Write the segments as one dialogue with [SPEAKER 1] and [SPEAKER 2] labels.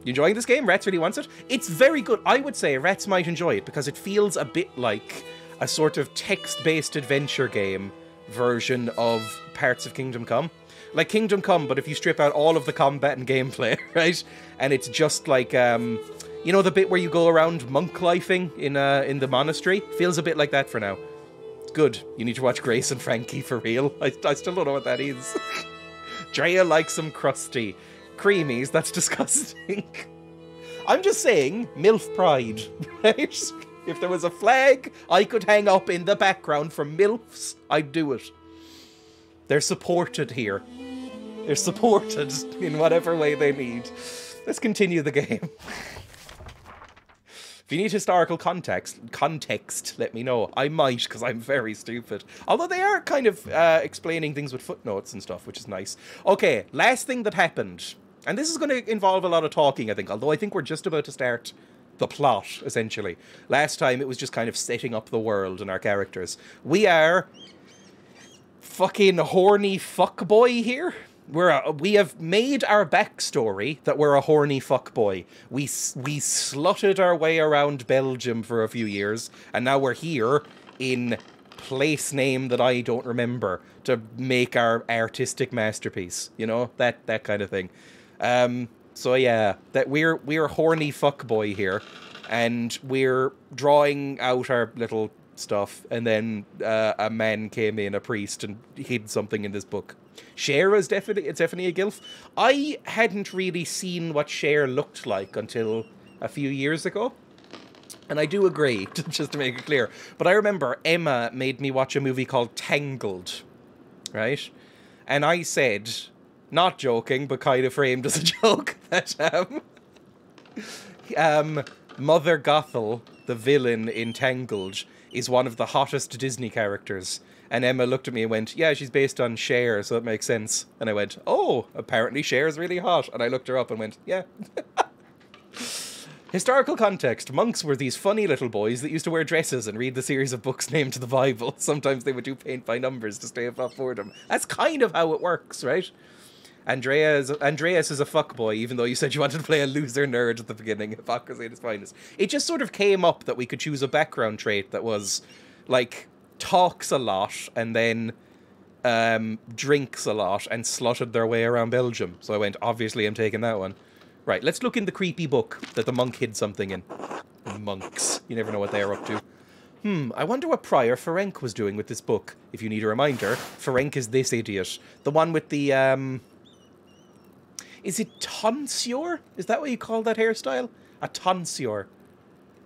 [SPEAKER 1] You enjoying this game? Rats really wants it? It's very good. I would say Rats might enjoy it because it feels a bit like a sort of text-based adventure game version of parts of Kingdom Come. Like Kingdom Come, but if you strip out all of the combat and gameplay, right? And it's just like, you know the bit where you go around monk-lifing in the monastery? Feels a bit like that for now. It's good. You need to watch Grace and Frankie for real. I still don't know what that is. Dreya likes some crusty. Creamies, that's disgusting. I'm just saying, MILF pride, right? If there was a flag I could hang up in the background for MILFs, I'd do it. They're supported here. They're supported in whatever way they need. Let's continue the game. If you need historical context, let me know. I might, because I'm very stupid. Although they are kind of explaining things with footnotes and stuff, which is nice. Okay, last thing that happened. And this is going to involve a lot of talking, I think. Although I think we're just about to start the plot, essentially. Last time, it was just kind of setting up the world and our characters. We are fucking horny fuckboy here. We have made our backstory that we're a horny fuckboy. We slutted our way around Belgium for a few years, and now we're here in place name that I don't remember to make our artistic masterpiece. You know, that kind of thing. So yeah, that we're horny fuckboy here, and we're drawing out our little stuff, and then a man came in, a priest, and hid something in this book. Cher is definitely a gilf. I hadn't really seen what Cher looked like until a few years ago, and I do agree, just to make it clear. But I remember Emma made me watch a movie called Tangled, right? And I said, not joking, but kind of framed as a joke, that Mother Gothel, the villain in Tangled, is one of the hottest Disney characters. And Emma looked at me and went, yeah, she's based on Cher, so it makes sense. And I went, oh, apparently Cher's really hot. And I looked her up and went, yeah. Historical context. Monks were these funny little boys that used to wear dresses and read the series of books named the Bible. Sometimes they would do paint by numbers to stay above boredom. That's kind of how it works, right? Andreas is a fuckboy, even though you said you wanted to play a loser nerd at the beginning. Hypocrisy at its finest. It just sort of came up that we could choose a background trait that was, like, talks a lot and then drinks a lot and slutted their way around Belgium. So I went, obviously I'm taking that one. Right, let's look in the creepy book that the monk hid something in. Monks. You never know what they're up to. I wonder what Prior Ferenc was doing with this book. If you need a reminder, Ferenc is this idiot. The one with the, is it tonsure? Is that what you call that hairstyle? A tonsure.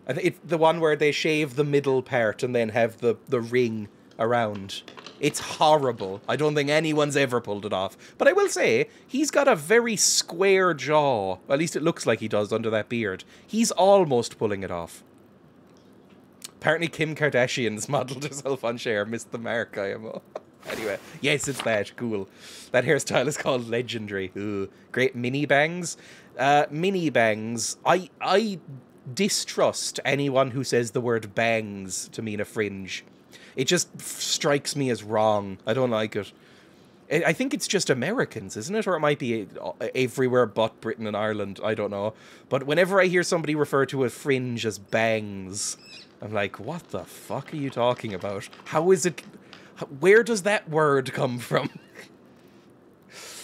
[SPEAKER 1] I think it's the one where they shave the middle part and then have the ring around. It's horrible. I don't think anyone's ever pulled it off. But I will say, he's got a very square jaw. At least it looks like he does under that beard. He's almost pulling it off. Apparently Kim Kardashian's modelled herself on Cher. Missed the mark, IMO. Anyway, yes, it's that. Cool. That hairstyle is called Legendary. Ooh, great mini bangs. Mini bangs. I distrust anyone who says the word bangs to mean a fringe. It just strikes me as wrong. I don't like it. I think it's just Americans, isn't it? Or it might be everywhere but Britain and Ireland. I don't know. But whenever I hear somebody refer to a fringe as bangs, I'm like, what the fuck are you talking about? How is it... Where does that word come from?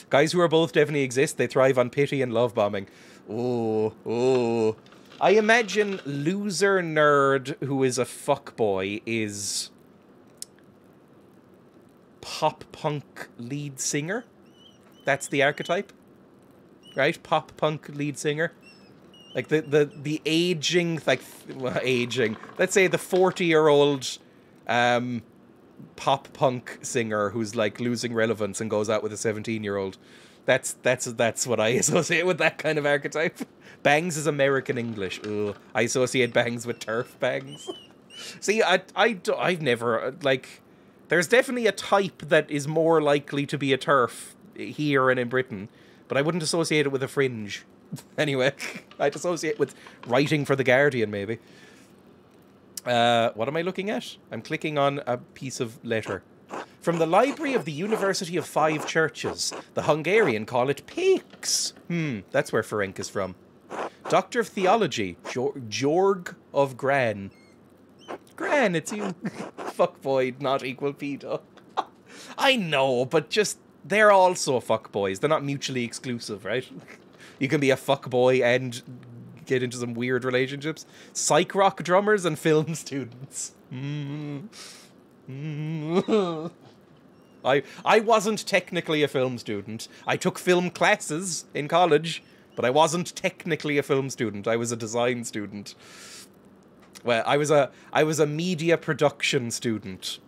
[SPEAKER 1] Guys who are both definitely exist. They thrive on pity and love bombing. Oh. I imagine loser nerd who is a fuckboy is pop punk lead singer. That's the archetype, right? Pop punk lead singer. Like the aging, like aging. Let's say the 40-year-old pop punk singer who's like losing relevance and goes out with a 17-year-old. That's what I associate with that kind of archetype. Bangs is American English. Ugh. I associate bangs with turf bangs. See, I've never, like, there's definitely a type that is more likely to be a turf here and in Britain, but I wouldn't associate it with a fringe. Anyway, I'd associate it with writing for The Guardian, maybe. What am I looking at? I'm clicking on a piece of letter. From the library of the University of Five Churches. The Hungarian call it Pécs. That's where Ferenc is from. Doctor of Theology, Jorg of Gran. Gran, it's you. Fuckboy, not equal pedo. I know, but just, they're also fuckboys. They're not mutually exclusive, right? You can be a fuckboy and get into some weird relationships. Psych rock drummers and film students. I wasn't technically a film student. I took film classes in college, but I wasn't technically a film student. I was a design student. Well, I was a media production student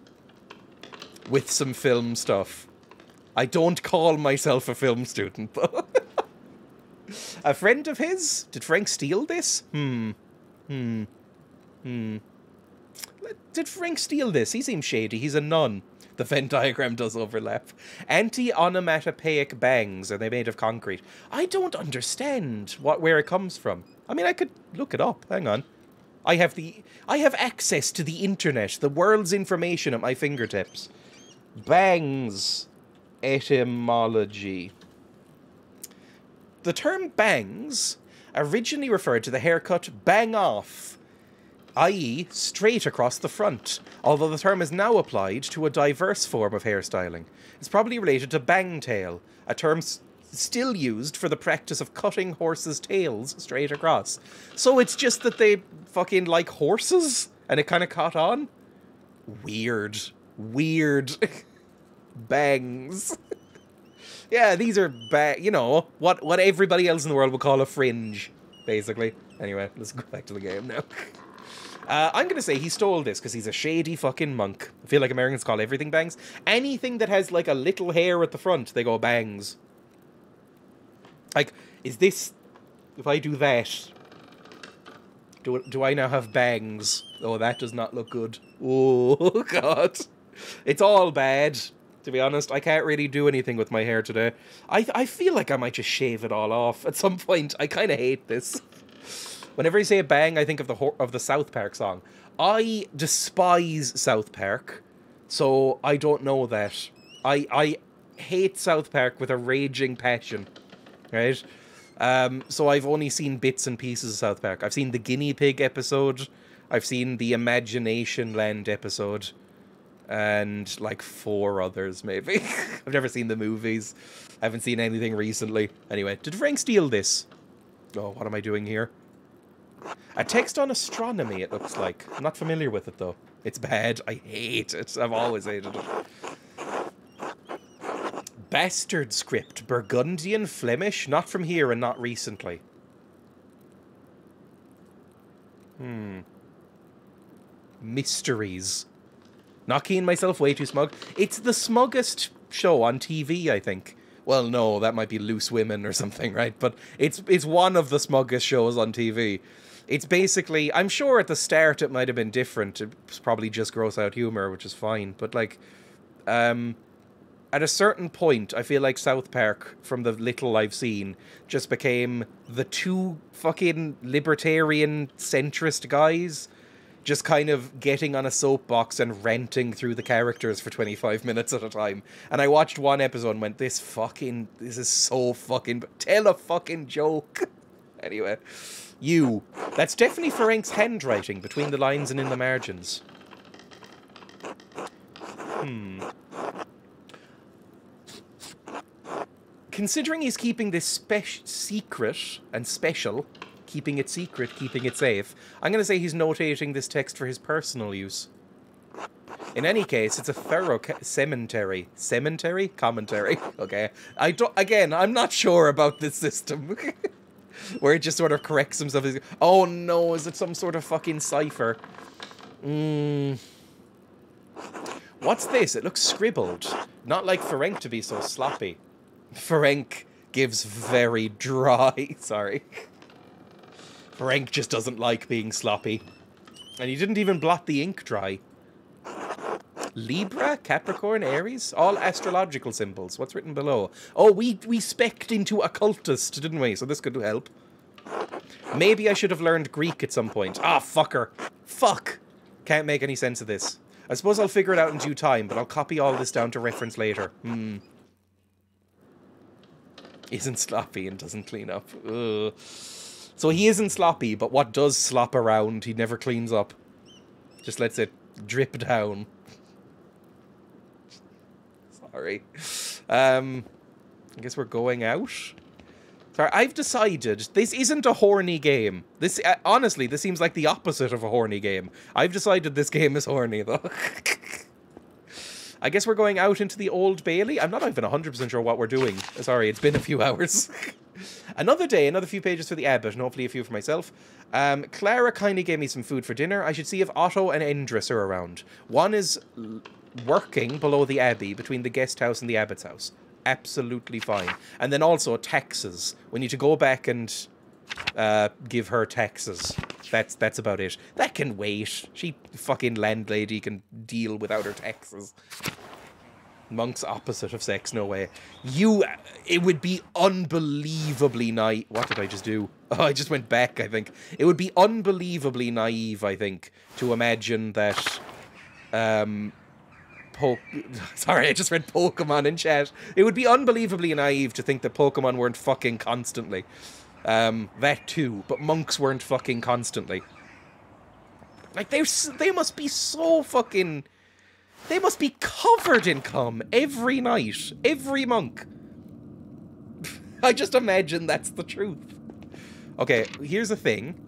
[SPEAKER 1] with some film stuff. I don't call myself a film student, though. A friend of his? Did Frank steal this? Did Frank steal this? He seems shady. He's a nun. The Venn diagram does overlap. Anti-onomatopoeic bangs. Are they made of concrete? I don't understand where it comes from. I mean, I could look it up. Hang on. I have access to the internet, the world's information at my fingertips. Bangs etymology. The term bangs originally referred to the haircut bang off, i.e. straight across the front, although the term is now applied to a diverse form of hairstyling. It's probably related to bangtail, a term still used for the practice of cutting horses' tails straight across. So it's just that they fucking like horses, and it kind of caught on? Weird. Weird. Bangs. Yeah, these are you know, what everybody else in the world would call a fringe, basically. Anyway, let's go back to the game now. I'm going to say he stole this because he's a shady fucking monk. I feel like Americans call everything bangs. Anything that has like a little hair at the front, they go bangs. Like, is this... If I do that... Do I now have bangs? Oh, that does not look good. Oh, God. It's all bad, to be honest. I can't really do anything with my hair today. I feel like I might just shave it all off at some point. I kind of hate this. Whenever I say a bang, I think of the South Park song. I despise South Park, so I don't know that. I hate South Park with a raging passion, right? So I've only seen bits and pieces of South Park. I've seen the guinea pig episode. I've seen the Imagination Land episode. And like 4 others, maybe. I've never seen the movies. I haven't seen anything recently. Anyway, did Frank steal this? Oh, what am I doing here? A text on astronomy, it looks like. I'm not familiar with it, though. It's bad. I hate it. I've always hated it. Bastard script. Burgundian, Flemish. Not from here and not recently. Mysteries. Not keying myself way too smug. It's the smuggest show on TV, I think. Well, no, that might be Loose Women or something, right? But it's one of the smuggest shows on TV. It's basically... I'm sure at the start it might have been different. It's probably just gross out humor, which is fine. But, like... at a certain point, I feel like South Park, from the little I've seen, just became the two fucking libertarian centrist guys just kind of getting on a soapbox and ranting through the characters for 25 minutes at a time. And I watched one episode and went, this is so fucking... Tell a fucking joke. Anyway. That's definitely Ferenc's handwriting between the lines and in the margins. Considering he's keeping this secret and special... Keeping it secret, keeping it safe. I'm going to say he's notating this text for his personal use. In any case, it's a thorough commentary. Okay. I'm not sure about this system. Where it just sort of corrects himself. Oh no, is it some sort of fucking cipher? What's this? It looks scribbled. Not like Ferenc to be so sloppy. Ferenc gives very dry... Sorry. Ferenc just doesn't like being sloppy. And he didn't even blot the ink dry. Libra, Capricorn, Aries? All astrological symbols. What's written below? Oh, we specced into occultist, didn't we? So this could help. Maybe I should have learned Greek at some point. Ah, fucker. Fuck. Can't make any sense of this. I suppose I'll figure it out in due time, but I'll copy all this down to reference later. Isn't sloppy and doesn't clean up. Ugh. So he isn't sloppy, but what does slop around, he never cleans up. Just lets it drip down. Sorry. I guess we're going out. Sorry, I've decided this isn't a horny game. This honestly, this seems like the opposite of a horny game. I've decided this game is horny, though. I guess we're going out into the Old Bailey. I'm not even 100% sure what we're doing. Sorry, it's been a few hours. Another day, another few pages for the abbot, and hopefully a few for myself. Clara kindly gave me some food for dinner. I should see if Otto and Endris are around. One is working below the abbey, between the guest house and the abbot's house. Absolutely fine. And then also taxes. We need to go back and give her taxes. That's about it. That can wait. She fucking landlady can deal without her taxes. Monk's opposite of sex, no way. It would be unbelievably naive. What did I just do? Oh, I just went back, I think. It would be unbelievably naive, I think, to imagine that, sorry, I just read Pokemon in chat. It would be unbelievably naive to think that Pokemon weren't fucking constantly. That too, but monks weren't fucking constantly. Like, they must be so fucking... They must be covered in cum every night. Every monk. I just imagine that's the truth. Okay, here's the thing.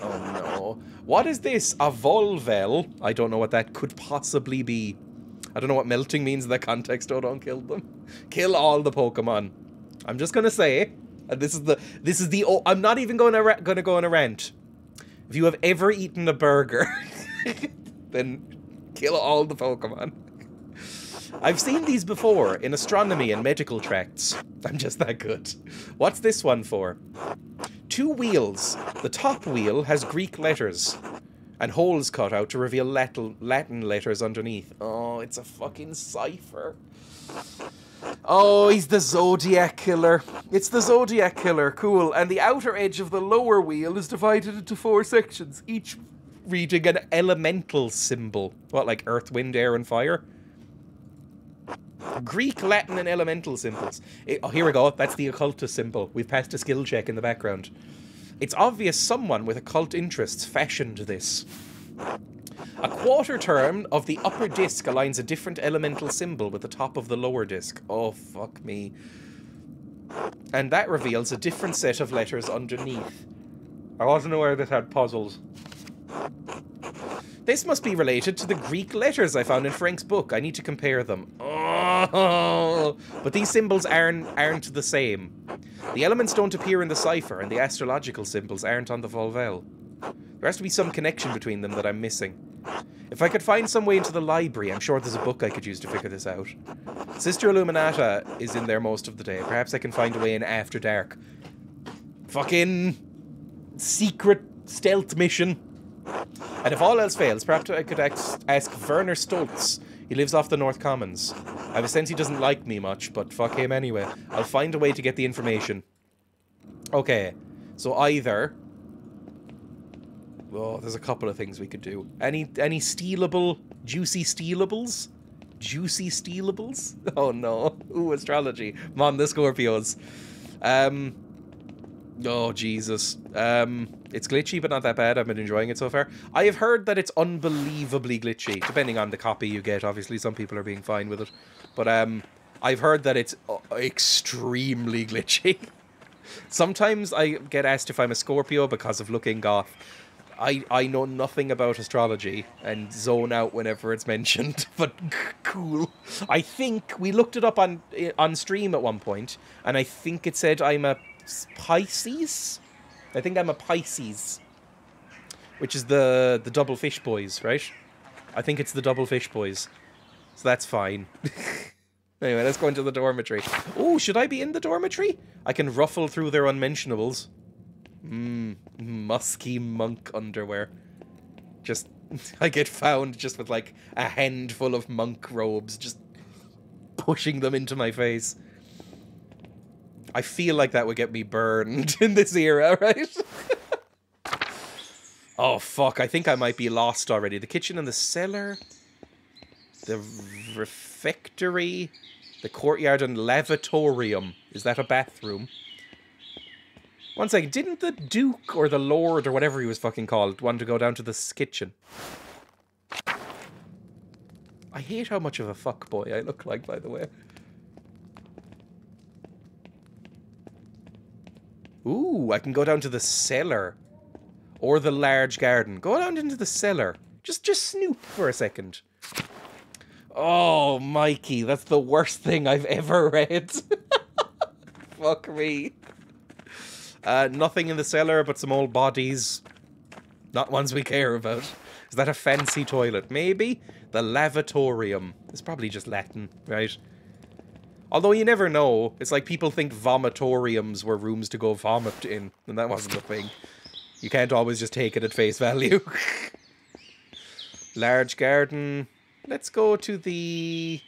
[SPEAKER 1] Oh no. What is this? A Volvel? I don't know what that could possibly be. I don't know what melting means in that context. Oh, don't kill them. Kill all the Pokemon. I'm just gonna say, and this is the I'm not even gonna go on a rant. If you have ever eaten a burger, then kill all the Pokemon. I've seen these before in astronomy and medical tracts. I'm just that good. What's this one for? 2 wheels. The top wheel has Greek letters and holes cut out to reveal Latin letters underneath. Oh, it's a fucking cipher. Oh, he's the Zodiac Killer. It's the Zodiac Killer. Cool. And the outer edge of the lower wheel is divided into 4 sections, each reading an elemental symbol. What, like earth, wind, air, and fire? Greek, Latin, and elemental symbols. Oh, here we go. That's the occultist symbol. We've passed a skill check in the background. It's obvious someone with occult interests fashioned this. A quarter turn of the upper disc aligns a different elemental symbol with the top of the lower disc. Oh, fuck me. And that reveals a different set of letters underneath. I wasn't aware this had puzzles. This must be related to the Greek letters I found in Frank's book. I need to compare them. Oh, but these symbols aren't the same. The elements don't appear in the cipher, and the astrological symbols aren't on the Volvel. There has to be some connection between them that I'm missing. If I could find some way into the library, I'm sure there's a book I could use to figure this out. Sister Illuminata is in there most of the day. Perhaps I can find a way in after dark. Fucking secret stealth mission. And if all else fails, perhaps I could ask Werner Stoltz. He lives off the North Commons. I have a sense he doesn't like me much, but fuck him anyway. I'll find a way to get the information. Okay, so either... Oh, there's a couple of things we could do. Any stealable, juicy stealables? Juicy stealables? Oh no. Ooh, astrology. Come on, the Scorpios. Oh, Jesus. It's glitchy, but not that bad. I've been enjoying it so far. I have heard that it's unbelievably glitchy, depending on the copy you get. Obviously, some people are being fine with it. But I've heard that it's extremely glitchy. Sometimes I get asked if I'm a Scorpio because of looking goth. I know nothing about astrology and zone out whenever it's mentioned, but cool. I think we looked it up on stream at one point, and I think it said I'm a Pisces? I think I'm a Pisces, which is the double fish boys, right? I think it's the double fish boys, so that's fine. Anyway, let's go into the dormitory. Oh, should I be in the dormitory? I can ruffle through their unmentionables. Musky monk underwear. Just, I get found just with like a handful of monk robes, just pushing them into my face. I feel like that would get me burned in this era, right? Oh, fuck. I think I might be lost already. The kitchen and the cellar. The refectory. The courtyard and lavatorium. Is that a bathroom? One second, didn't the Duke or the Lord or whatever he was fucking called want to go down to this kitchen? I hate how much of a fuckboy I look like, by the way. Ooh, I can go down to the cellar. Or the large garden. Go down into the cellar. Just snoop for a second. Oh, Mikey, that's the worst thing I've ever read. Fuck me. Nothing in the cellar but some old bodies. Not ones we care about. Is that a fancy toilet? Maybe? The lavatorium. It's probably just Latin, right? Although you never know. It's like people think vomitoriums were rooms to go vomit in. And that wasn't a thing. You can't always just take it at face value. Large garden. Let's go to the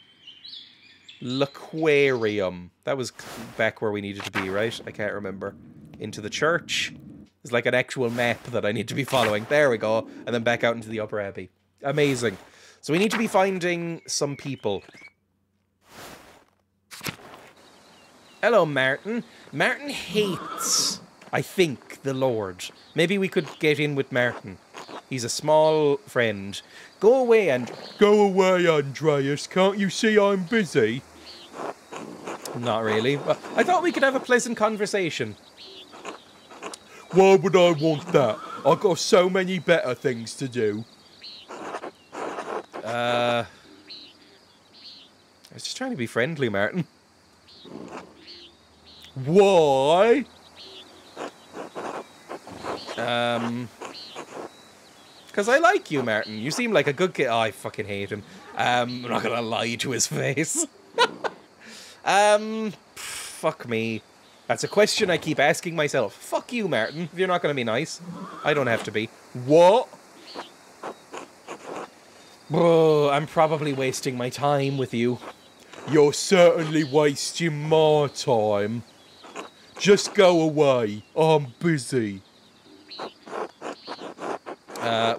[SPEAKER 1] Laquarium. That was back where we needed to be, right? I can't remember. Into the church. There's like an actual map that I need to be following. There we go. And then back out into the Upper Abbey. Amazing. So we need to be finding some people. Hello, Martin. Martin hates, I think, the Lord. Maybe we could get in with Martin. He's a small friend. Go away, Go away, Andreas. Can't you see I'm busy? Not really. I thought we could have a pleasant conversation. Why would I want that? I've got so many better things to do. I was just trying to be friendly, Martin. Why? Because I like you, Martin. You seem like a good kid. Oh, I fucking hate him. I'm not gonna lie to his face. Fuck me. That's a question I keep asking myself. Fuck you, Martin. If you're not gonna be nice, I don't have to be. What? Oh, I'm probably wasting my time with you. You're certainly wasting my time. Just go away. I'm busy.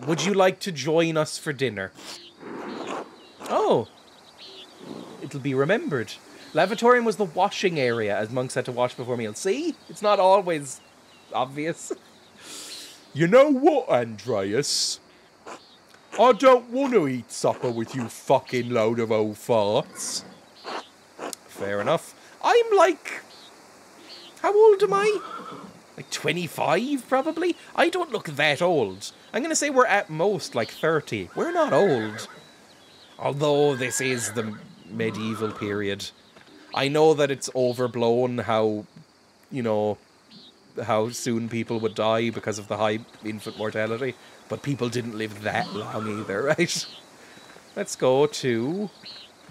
[SPEAKER 1] Would you like to join us for dinner? Oh. It'll be remembered. Lavatorium was the washing area, as monks had to wash before meals. See? It's not always obvious. You know what, Andreas? I don't want to eat supper with you fucking load of old farts. Fair enough. I'm like... How old am I? Like 25, probably? I don't look that old. I'm going to say we're at most like 30. We're not old. Although this is the medieval period. I know that it's overblown how, you know, how soon people would die because of the high infant mortality. But people didn't live that long either, right? Let's go to...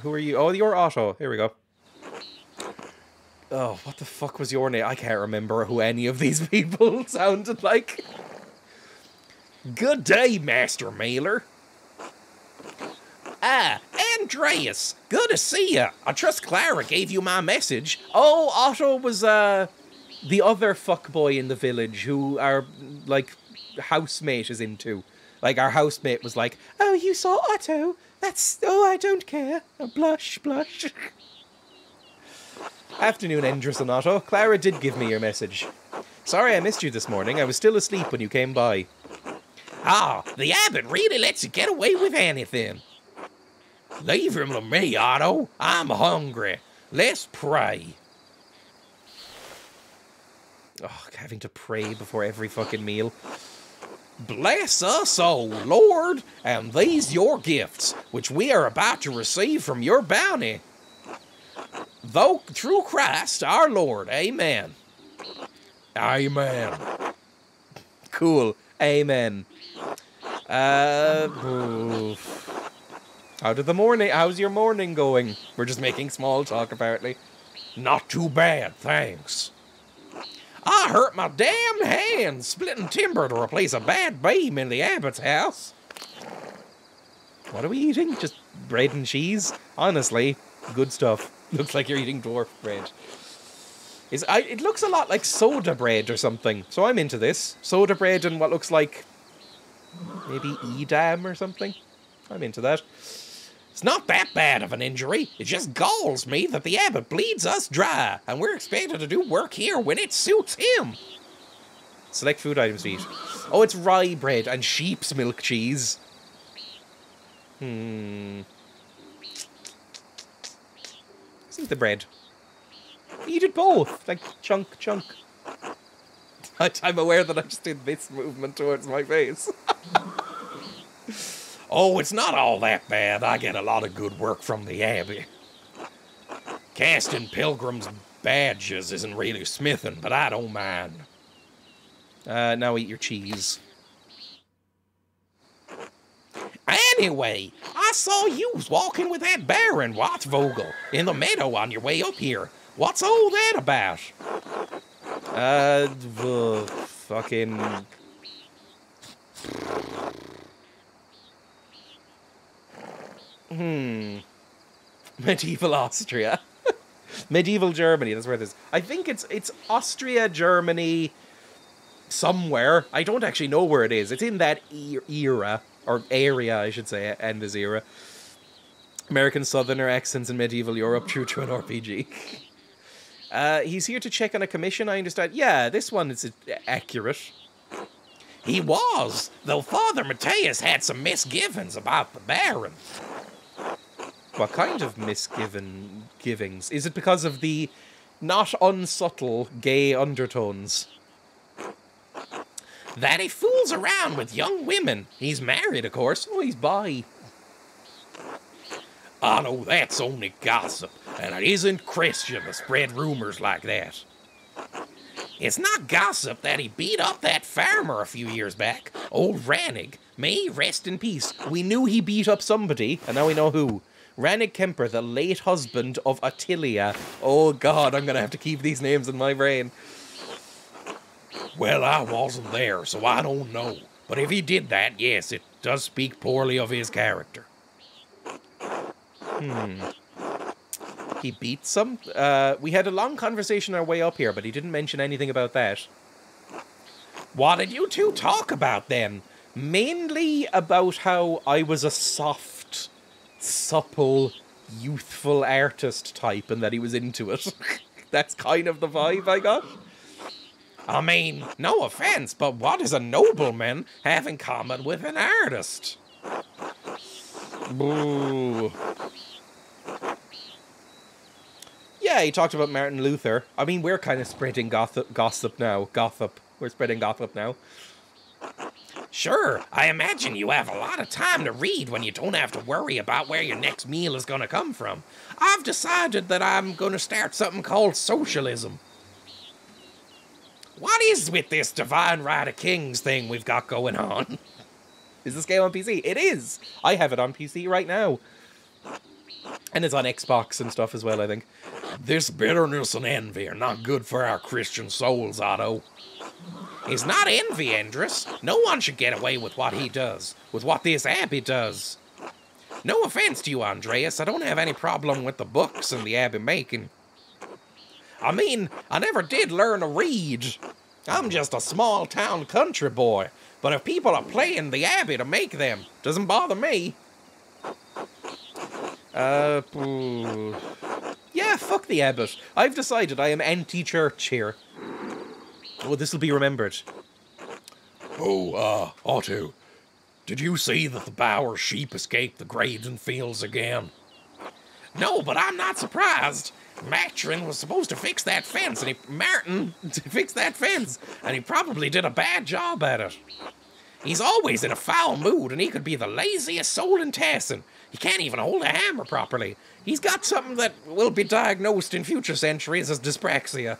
[SPEAKER 1] Who are you? Oh, you're Otto. Here we go. Oh, what the fuck was your name? I can't remember who any of these people sounded like. Good day, Master Mailer. Ah, Andreas. Good to see you. I trust Clara gave you my message. Oh, Otto was, the other fuckboy in the village who our, like, housemate is into. Like, our housemate was like, oh, you saw Otto? That's, oh, I don't care. Oh, blush, blush. Afternoon, Endress and Otto. Clara did give me your message. Sorry I missed you this morning. I was still asleep when you came by. Ah, the abbot really lets you get away with anything. Leave him to me, Otto. I'm hungry. Let's pray. Oh, having to pray before every fucking meal. Bless us, O Lord, and these your gifts, which we are about to receive from your bounty. Though through Christ our Lord, amen. Amen. Cool. Amen. How's your morning going? We're just making small talk, apparently. Not too bad, thanks. I hurt my damn hand splitting timber to replace a bad beam in the abbot's house. What are we eating? Just bread and cheese? Honestly, good stuff. Looks like you're eating dwarf bread. It looks a lot like soda bread or something, so I'm into this. Soda bread and what looks like maybe Edam or something. I'm into that. It's not that bad of an injury. It just galls me that the abbot bleeds us dry, and we're expected to do work here when it suits him. Select food items to eat. Oh, it's rye bread and sheep's milk cheese. Let's eat the bread. Eat it both. Like, chunk. I'm aware that I just did this movement towards my face. Oh, it's not all that bad. I get a lot of good work from the Abbey. Casting pilgrims' badges isn't really smithing, but I don't mind. Now eat your cheese. Anyway, I saw you walking with that Baron Wattvogel in the meadow on your way up here. What's all that about? Fucking... Medieval Austria. Medieval Germany, that's where it is. I think it's Austria, Germany, somewhere. I don't actually know where it is. It's in that era, or area, I should say, and this era. American Southerner accents in medieval Europe, true to an RPG. He's here to check on a commission, I understand. Yeah, this one is accurate. He was, though Father Matthias had some misgivings about the Baron. What kind of misgivings? Is it because of the not unsubtle gay undertones? That he fools around with young women. He's married, of course. Oh, he's bi. I know that's only gossip, and it isn't Christian to spread rumors like that. It's not gossip that he beat up that farmer a few years back, old Rannig. May he rest in peace. We knew he beat up somebody, and now we know who. Rannig Kemper, the late husband of Attilia. Oh god, I'm gonna have to keep these names in my brain. Well, I wasn't there, so I don't know. But if he did that, yes, it does speak poorly of his character. He beat some? We had a long conversation on our way up here, but he didn't mention anything about that. What did you two talk about then? Mainly about how I was a soft, supple, youthful artist type and that he was into it. That's kind of the vibe I got. I mean, no offense, but what does a nobleman have in common with an artist? Boo. Yeah, he talked about Martin Luther. I mean, we're kind of spreading gossip now. We're spreading gossip now. Sure, I imagine you have a lot of time to read when you don't have to worry about where your next meal is going to come from. I've decided that I'm going to start something called socialism. What is with this Divine Right of Kings thing we've got going on? Is this game on PC? It is! I have it on PC right now. And it's on Xbox and stuff as well, I think. This bitterness and envy are not good for our Christian souls, Otto. It's not envy, Endress. No one should get away with what he does, with what this Abbey does. No offense to you, Andreas, I don't have any problem with the books and the Abbey making. I mean, I never did learn to read. I'm just a small-town country boy, but if people are playing the Abbey to make them, doesn't bother me. Yeah, fuck the Abbot. I've decided I am anti-church here. Oh, this'll be remembered. Oh, Otto, did you see that the Bower sheep escaped the grazing fields again? No, but I'm not surprised. Matron was supposed to fix that fence, and Martin fixed that fence, and he probably did a bad job at it. He's always in a foul mood, and he could be the laziest soul in Tassin. He can't even hold a hammer properly. He's got something that will be diagnosed in future centuries as dyspraxia.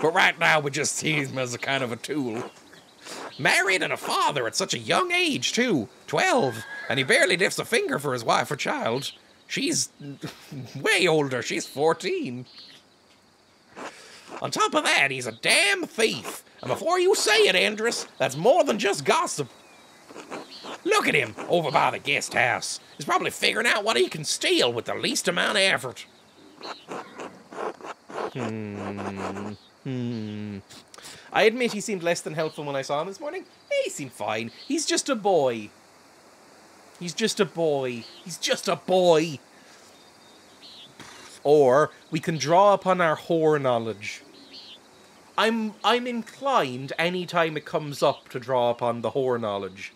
[SPEAKER 1] But right now, we just see him as a kind of a tool. Married and a father at such a young age, too. 12. And he barely lifts a finger for his wife or child. She's way older. She's 14. On top of that, he's a damn thief. And before you say it, Andrus, that's more than just gossip. Look at him over by the guest house. He's probably figuring out what he can steal with the least amount of effort. I admit he seemed less than helpful when I saw him this morning. He seemed fine. He's just a boy. He's just a boy. He's just a boy. Or we can draw upon our whore knowledge. I'm inclined anytime it comes up to draw upon the horror knowledge.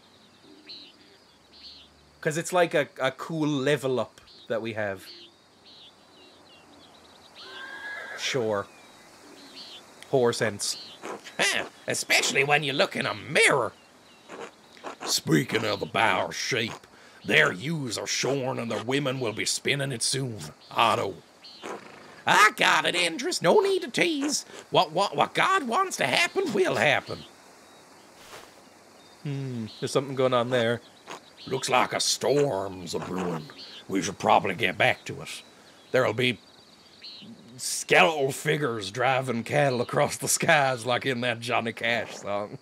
[SPEAKER 1] Because it's like a cool level up that we have. Sure. Horror sense.
[SPEAKER 2] Especially when you look in a mirror. Speaking of the bower sheep, their ewes are shorn and their women will be spinning it soon. Otto. I got it, Andrus. No need to tease. What God wants to happen will happen.
[SPEAKER 1] There's something going on there.
[SPEAKER 2] Looks like a storm's a-brewing. We should probably get back to it. There'll be skeletal figures driving cattle across the skies like in that Johnny Cash song.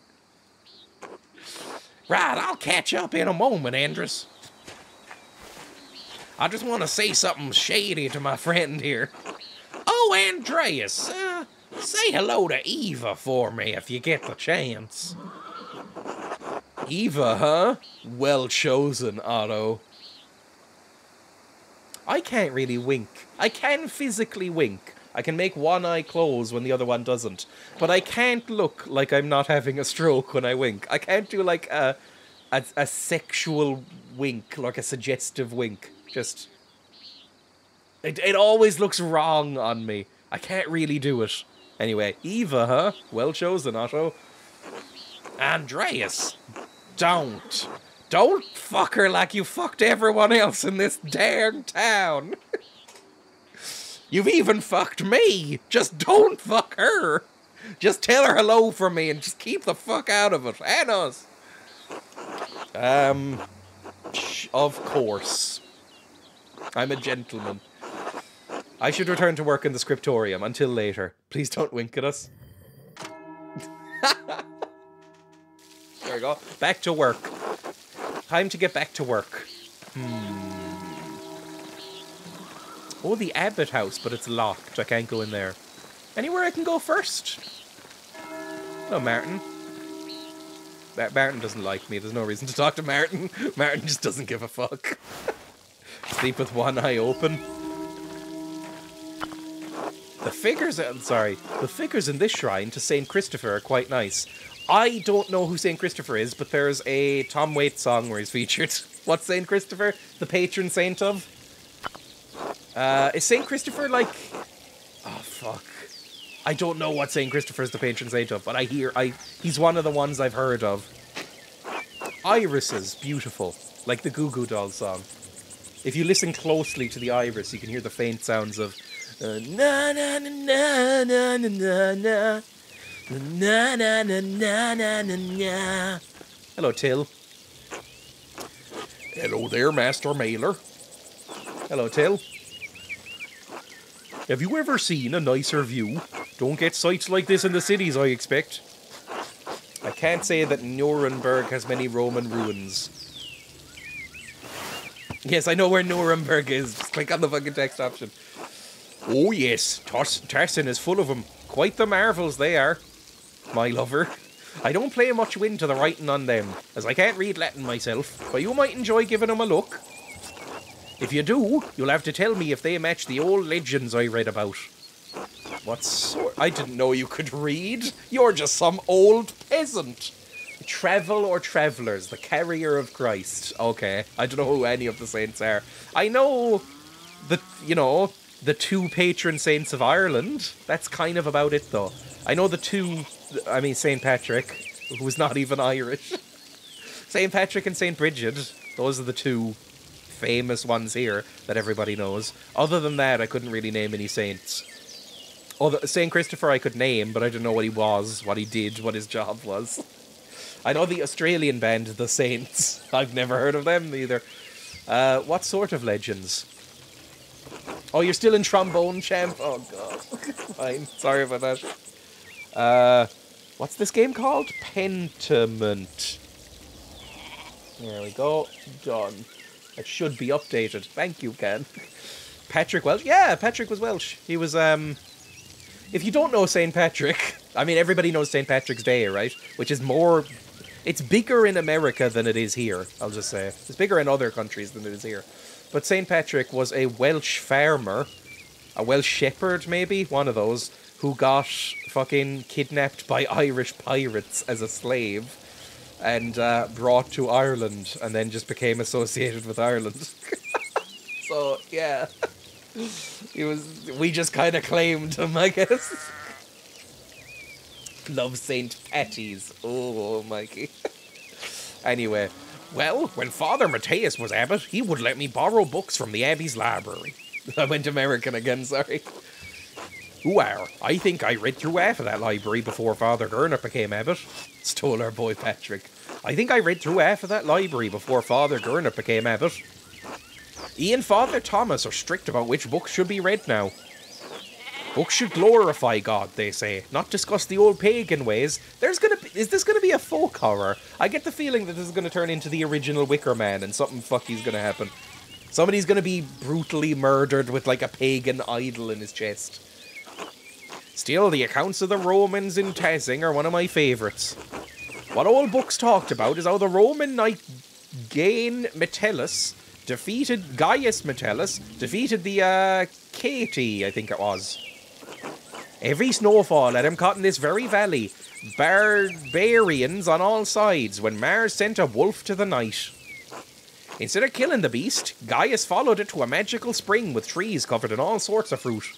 [SPEAKER 2] Right, I'll catch up in a moment, Andrus. I just want to say something shady to my friend here. Oh, Andreas, say hello to Eva for me if you get the chance.
[SPEAKER 1] Eva, huh? Well chosen, Otto. I can't really wink. I can physically wink. I can make one eye close when the other one doesn't. But I can't look like I'm not having a stroke when I wink. I can't do like a sexual wink, like a suggestive wink. Just... It always looks wrong on me. I can't really do it. Anyway, Eva, huh? Well chosen, Otto.
[SPEAKER 2] Andreas.
[SPEAKER 1] Don't fuck her like you fucked everyone else in this damn town. You've even fucked me. Just don't fuck her. Just tell her hello for me and just keep the fuck out of it. And us. Of course. I'm a gentleman. I should return to work in the scriptorium. Until later. Please don't wink at us. There we go. Back to work. Time to get back to work. Oh, the Abbott house, but it's locked. I can't go in there. Anywhere I can go first? No, Martin. Martin doesn't like me. There's no reason to talk to Martin. Martin just doesn't give a fuck. Sleep with one eye open. The figures in this shrine to St. Christopher are quite nice. I don't know who St. Christopher is, but there's a Tom Waits song where he's featured. What's St. Christopher? The patron saint of? Is St. Christopher like... Oh, fuck. I don't know what St. Christopher is the patron saint of, but he's one of the ones I've heard of. Irises, beautiful. Like the Goo Goo Dolls song. If you listen closely to the iris, you can hear the faint sounds of... na na na na na na na na. Na na na na na na na. Hello, Till.
[SPEAKER 2] Hello there, Master Mailer.
[SPEAKER 1] Hello, Till. Have you ever seen a nicer view? Don't get sights like this in the cities, I expect. I can't say that Nuremberg has many Roman ruins. Yes, I know where Nuremberg is. Just click on the fucking text option. Oh yes, Tarsin is full of them. Quite the marvels they are. My lover. I don't play much wind to the writing on them, as I can't read Latin myself, but you might enjoy giving them a look. If you do, you'll have to tell me if they match the old legends I read about. What sort? I didn't know you could read. You're just some old peasant. Travel or Travellers, the carrier of Christ. Okay, I don't know who any of the saints are. I know the two patron saints of Ireland. That's kind of about it, though. I know St. Patrick, who's not even Irish. St. Patrick and St. Bridget, those are the two famous ones here that everybody knows. Other than that, I couldn't really name any saints. St. Christopher I could name, but I don't know what he was, what he did, what his job was. I know the Australian band, The Saints. I've never heard of them either. What sort of legends? Oh, you're still in trombone, champ? Oh, God. Fine. Sorry about that. What's this game called? Pentiment. There we go. Done. It should be updated. Thank you, Ken. Patrick Welsh? Yeah, Patrick was Welsh. He was, if you don't know St. Patrick, I mean, everybody knows St. Patrick's Day, right? Which is more... It's bigger in America than it is here, I'll just say. It's bigger in other countries than it is here. But St. Patrick was a Welsh farmer, a Welsh shepherd, maybe, one of those, who got fucking kidnapped by Irish pirates as a slave and brought to Ireland and then just became associated with Ireland. So, yeah. We just kind of claimed him, I guess. Love St. Patty's. Oh, Mikey. Anyway.
[SPEAKER 2] Well, when Father Matthias was abbot, he would let me borrow books from the abbey's library.
[SPEAKER 1] I went American again, sorry.
[SPEAKER 2] Well, I think I read through half of that library before Father Gurnett became abbot.
[SPEAKER 1] Stole our boy Patrick. I think I read through half of that library before Father Gurnett became abbot.
[SPEAKER 2] He and Father Thomas are strict about which books should be read now. Books should glorify God, they say, not discuss the old pagan ways.
[SPEAKER 1] Is this gonna be a folk horror? I get the feeling that this is gonna turn into the original Wicker Man and something fucky's gonna happen. Somebody's gonna be brutally murdered with like a pagan idol in his chest.
[SPEAKER 2] Still, the accounts of the Romans in Tassing are one of my favourites. What old books talked about is how the Roman knight Gaius Metellus defeated the Katie, I think it was. Every snowfall had him caught in this very valley. Barbarians on all sides, when Mars sent a wolf to the night. Instead of killing the beast, Gaius followed it to a magical spring with trees covered in all sorts of fruit.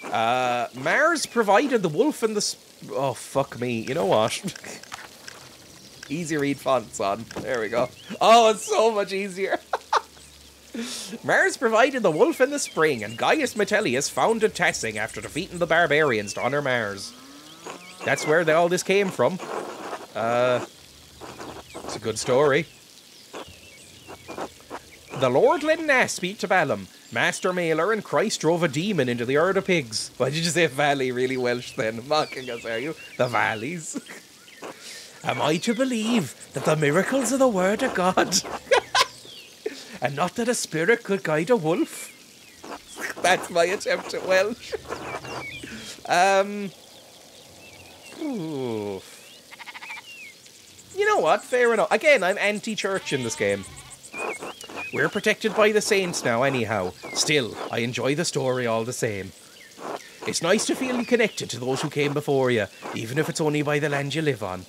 [SPEAKER 2] Mars provided the wolf and the... Oh, fuck me. You know what? Easy read fonts on. There we go. Oh, it's so much easier. Mars provided the wolf in the spring, and Gaius Metellius founded Tassing after defeating the barbarians to honour Mars. That's where all this came from. It's a good story. The Lord led an ass speak to Balaam. Master Mailer and Christ drove a demon into the herd of pigs. Why did you say valley really Welsh then? Mocking us, are you? The valleys. Am I to believe that the miracles are the word of God? And not that a spirit could guide a wolf? That's my attempt at Welsh. Ooh. You know what? Fair enough. Again, I'm anti-church in this game. We're protected by the saints now anyhow. Still, I enjoy the story all the same. It's nice to feel connected to those who came before you, even if it's only by the land you live on.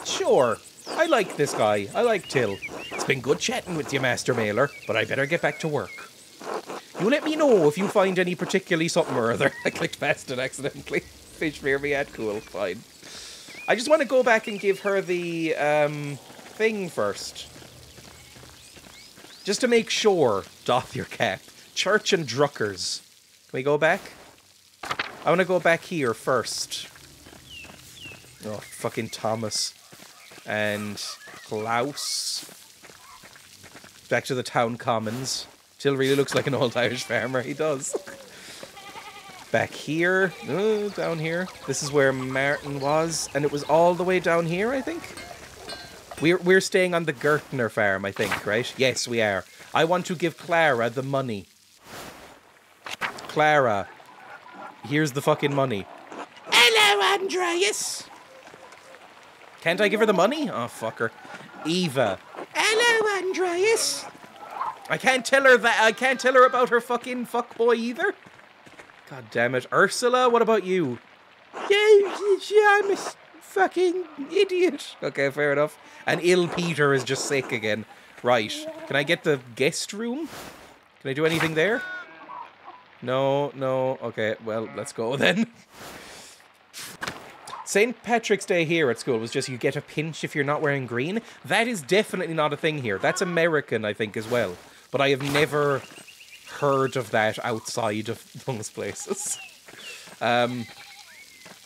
[SPEAKER 2] Sure. I like this guy. I like Till. It's been good chatting with you, Master Mailer, but I better get back to work. You let me know if you find any particularly something or other. I clicked past it accidentally. Fish fear me at cool. Fine. I just want to go back and give her the thing first. Just to make sure. Doff your cap. Church and Druckers. Can we go back? I want to go back here first. Oh, fucking Thomas. And Klaus. Back to the town commons. Till really looks like an old Irish farmer. He does. Back here. Down here. This is where Martin was. And it was all the way down here, I think. We're staying on the Gertner farm, I think, right? Yes, we are. I want to give Clara the money. Clara. Here's the fucking money. Hello, Andreas. Can't I give her the money? Oh, fucker. Eva. Hello, Andreas. I can't tell her that. I can't tell her about her fucking fuckboy either. God damn it. Ursula, what about you? Yeah, I'm a fucking idiot. Okay, fair enough. And ill Peter is just sick again. Right. Can I get the guest room? Can I do anything there? No. Okay, well, let's go then. St. Patrick's Day here at school was just you get a pinch if you're not wearing green. That is definitely not a thing here. That's American, I think, as well. But I have never heard of that outside of those places.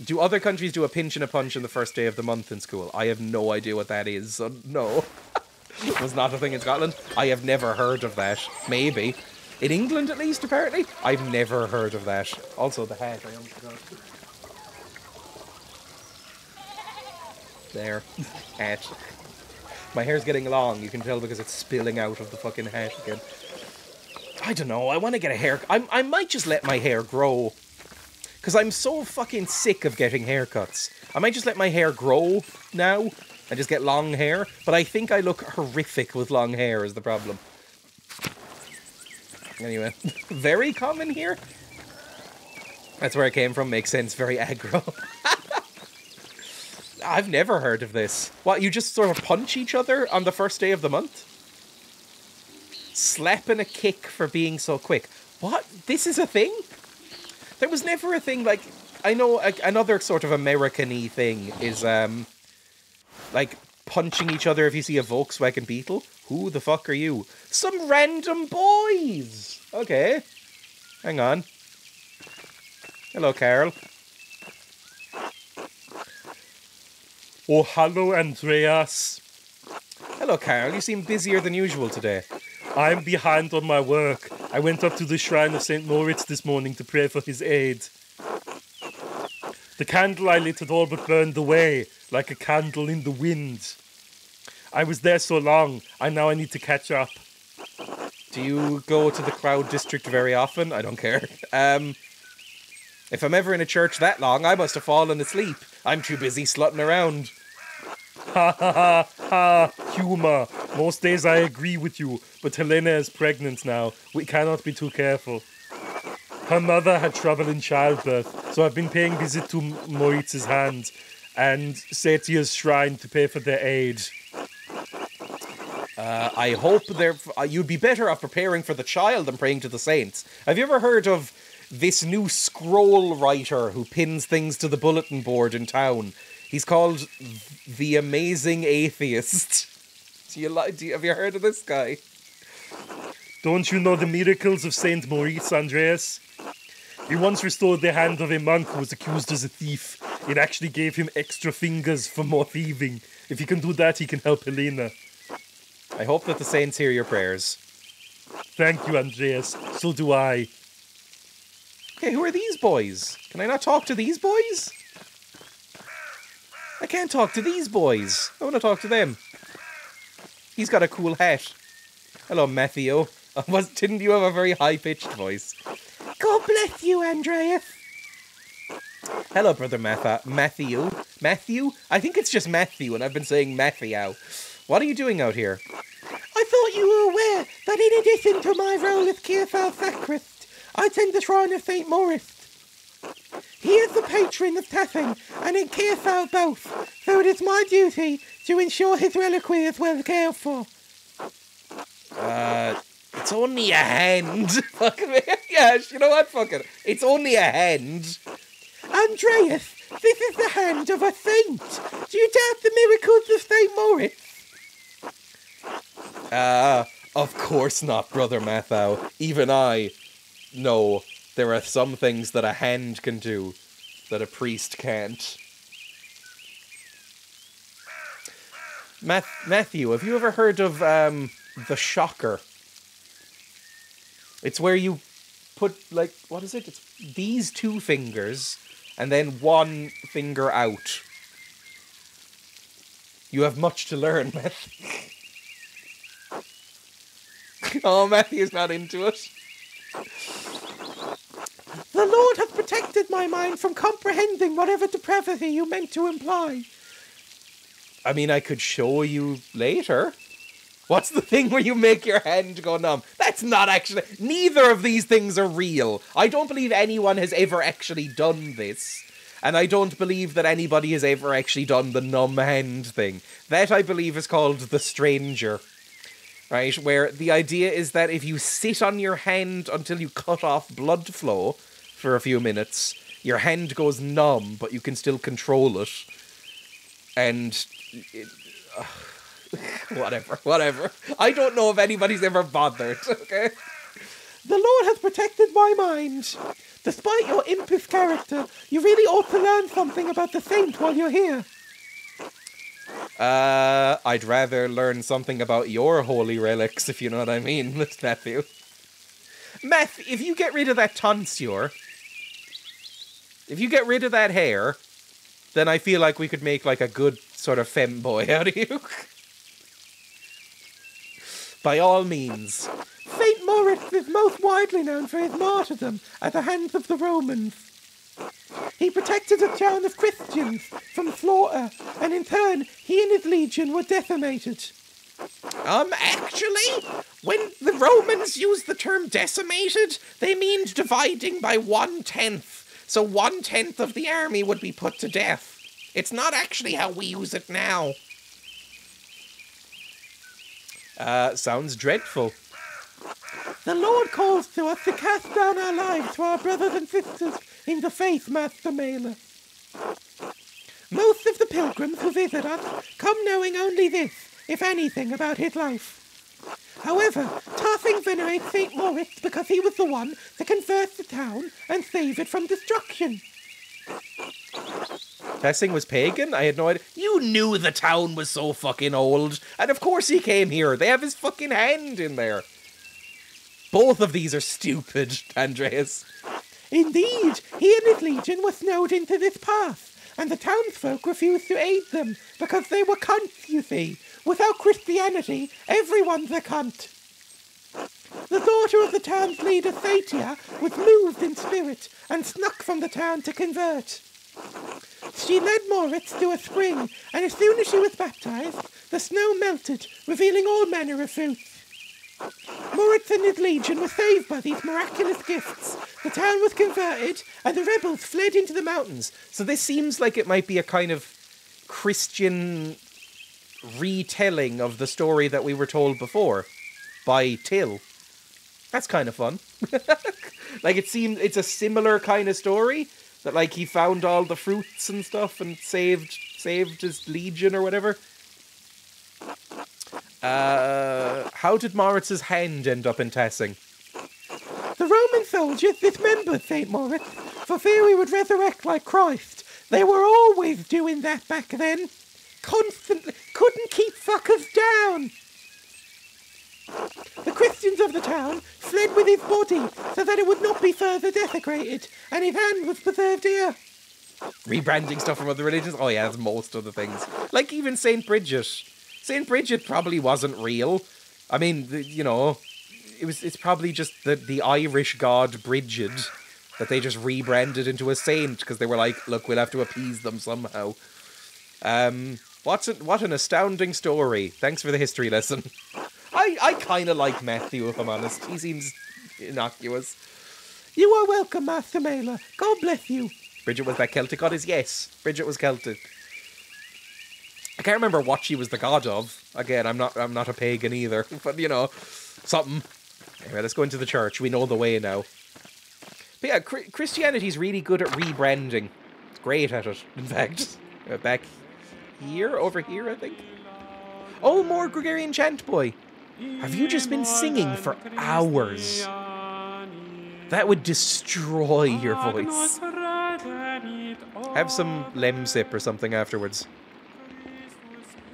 [SPEAKER 2] Do other countries do a pinch and a punch on the first day of the month in school? I have no idea what that is, so no. It was not a thing in Scotland. I have never heard of that. Maybe. In England, at least, apparently. I've never heard of that. Also, the hat. I almost forgot. There. Hat. My hair's getting long, you can tell, because it's spilling out of the fucking hat again. I don't know, I want to get a hair... I might just let my hair grow. Because I'm so fucking sick of getting haircuts. I might just let my hair grow now and just get long hair. But I think I look horrific with long hair is the problem.
[SPEAKER 1] Anyway, very common here. That's where it came from. Makes sense. Very aggro. I've never heard of this. What, you just sort of punch each other on the first day of the month? Slap and a kick for being so quick. What? This is a thing? There was never a thing like... I know another sort of American-y thing is, like, punching each other if you see a Volkswagen Beetle. Who the fuck are you? Some random boys! Okay. Hang on. Hello, Carol.
[SPEAKER 3] Oh, hello, Andreas.
[SPEAKER 1] Hello, Carol. You seem busier than usual today.
[SPEAKER 3] I'm behind on my work. I went up to the shrine of St. Moritz this morning to pray for his aid. The candle I lit had all but burned away, like a candle in the wind. I was there so long, and now I need to catch up.
[SPEAKER 1] Do you go to the Cloud District very often? I don't care. If I'm ever in a church that long, I must have fallen asleep. I'm too busy slutting around.
[SPEAKER 3] Ha ha ha ha, humour. Most days I agree with you, but Helena is pregnant now. We cannot be too careful. Her mother had trouble in childbirth, so I've been paying visit to Moritz's hand and Setia's shrine to pay for their aid.
[SPEAKER 1] I hope you'd be better off preparing for the child than praying to the saints. Have you ever heard of this new scroll writer who pins things to the bulletin board in town? He's called The Amazing Atheist. Have you heard of this guy?
[SPEAKER 3] Don't you know the miracles of Saint Moritz, Andreas? He once restored the hand of a monk who was accused as a thief. It actually gave him extra fingers for more thieving. If he can do that, he can help Helena.
[SPEAKER 1] I hope that the saints hear your prayers.
[SPEAKER 3] Thank you, Andreas. So do I.
[SPEAKER 1] Okay, who are these boys? Can I not talk to these boys? I can't talk to these boys. I want to talk to them. He's got a cool hat. Hello, Matthew. Didn't you have a very high-pitched voice? God bless you, Andreas. Hello, brother Matthew. Matthew? I think it's just Matthew, and I've been saying Matthew. What are you doing out here? I thought you were aware that in addition to my role as Kearfell Sacrist, I tend the shrine of St. Moritz. He is the patron of Taffing, and in Kearfell both, so it is my duty to ensure his reliquary is well cared for. It's only a hand. Fuck me. Yeah, you know what? Fuck it. It's only a hand. Andreas, this is the hand of a saint. Do you doubt the miracles of St. Moritz? Of course not, Brother Matthew. Even I know there are some things that a hand can do that a priest can't. Matthew, have you ever heard of the shocker? It's where you put, like, what is it? It's these two fingers and then one finger out. You have much to learn, Matthew. Oh, Matthew's not into it. The Lord has protected my mind from comprehending whatever depravity you meant to imply. I mean, I could show you later. What's the thing where you make your hand go numb? That's not actually... Neither of these things are real. I don't believe anyone has ever actually done this. And I don't believe that anybody has ever actually done the numb hand thing. That, I believe, is called the stranger. Right? Where the idea is that if you sit on your hand until you cut off blood flow for a few minutes, your hand goes numb, but you can still control it. And... Whatever. I don't know if anybody's ever bothered, okay? The Lord has protected my mind. Despite your impish character, you really ought to learn something about the saint while you're here. I'd rather learn something about your holy relics, if you know what I mean, Matthew. Matthew, if you get rid of that tonsure, if you get rid of that hair, then I feel like we could make, like, a good sort of femboy out of you. By all means. St. Moritz is most widely known for his martyrdom at the hands of the Romans. He protected a town of Christians from slaughter, and in turn, he and his legion were decimated.
[SPEAKER 2] Actually, when the Romans used the term decimated, they meant dividing by 1/10. So 1/10 of the army would be put to death. It's not actually how we use it now.
[SPEAKER 1] Sounds dreadful.
[SPEAKER 4] The Lord calls to us to cast down our lives to our brothers and sisters in the faith, Master Mailer. Most of the pilgrims who visit us come knowing only this, if anything, about his life. However, Tarsing venerates St. Moritz because he was the one to convert the town and save it from destruction.
[SPEAKER 1] Tarsing was pagan? I had no idea. You knew the town was so fucking old. And of course he came here. They have his fucking hand in there. Both of these are stupid, Andreas.
[SPEAKER 4] Indeed, he and his legion were snowed into this pass, and the townsfolk refused to aid them because they were cunts, you see. Without Christianity, everyone's a cunt. The daughter of the town's leader, Satia, was moved in spirit and snuck from the town to convert. She led Moritz to a spring, and as soon as she was baptized, the snow melted, revealing all manner of fruits. Moritz and his legion were saved by these miraculous gifts. The town was converted, and the rebels fled into the mountains.
[SPEAKER 1] So this seems like it might be a kind of Christian retelling of the story that we were told before by Till. That's kind of fun. Like, it seems it's a similar kind of story, that like he found all the fruits and stuff and saved his legion or whatever. How did Moritz's hand end up in Tassing?
[SPEAKER 4] The Roman soldiers dismembered St. Moritz for fear he would resurrect like Christ. They were always doing that back then. Constantly. Couldn't keep fuckers down. The Christians of the town fled with his body so that it would not be further desecrated, and his hand was preserved here.
[SPEAKER 1] Rebranding stuff from other religions? Oh yeah, that's most of the things. Like even St. Bridget. St. Bridget probably wasn't real. I mean, you know, it's probably just the Irish god Bridget that they just rebranded into a saint because they were like, look, we'll have to appease them somehow. What an astounding story. Thanks for the history lesson. I kind of like Matthew, if I'm honest. He seems innocuous.
[SPEAKER 4] You are welcome, Master Mailer. God bless you.
[SPEAKER 1] Bridget was that Celtic goddess? Yes, Bridget was Celtic. I can't remember what she was the god of. Again, I'm not a pagan either, but you know, something. Anyway, let's go into the church. We know the way now. But yeah, Christianity's really good at rebranding. It's great at it. In fact, back here, over here, I think. Oh, more Gregorian chant, boy. Have you just been singing for hours? That would destroy your voice. Have some lemsip or something afterwards.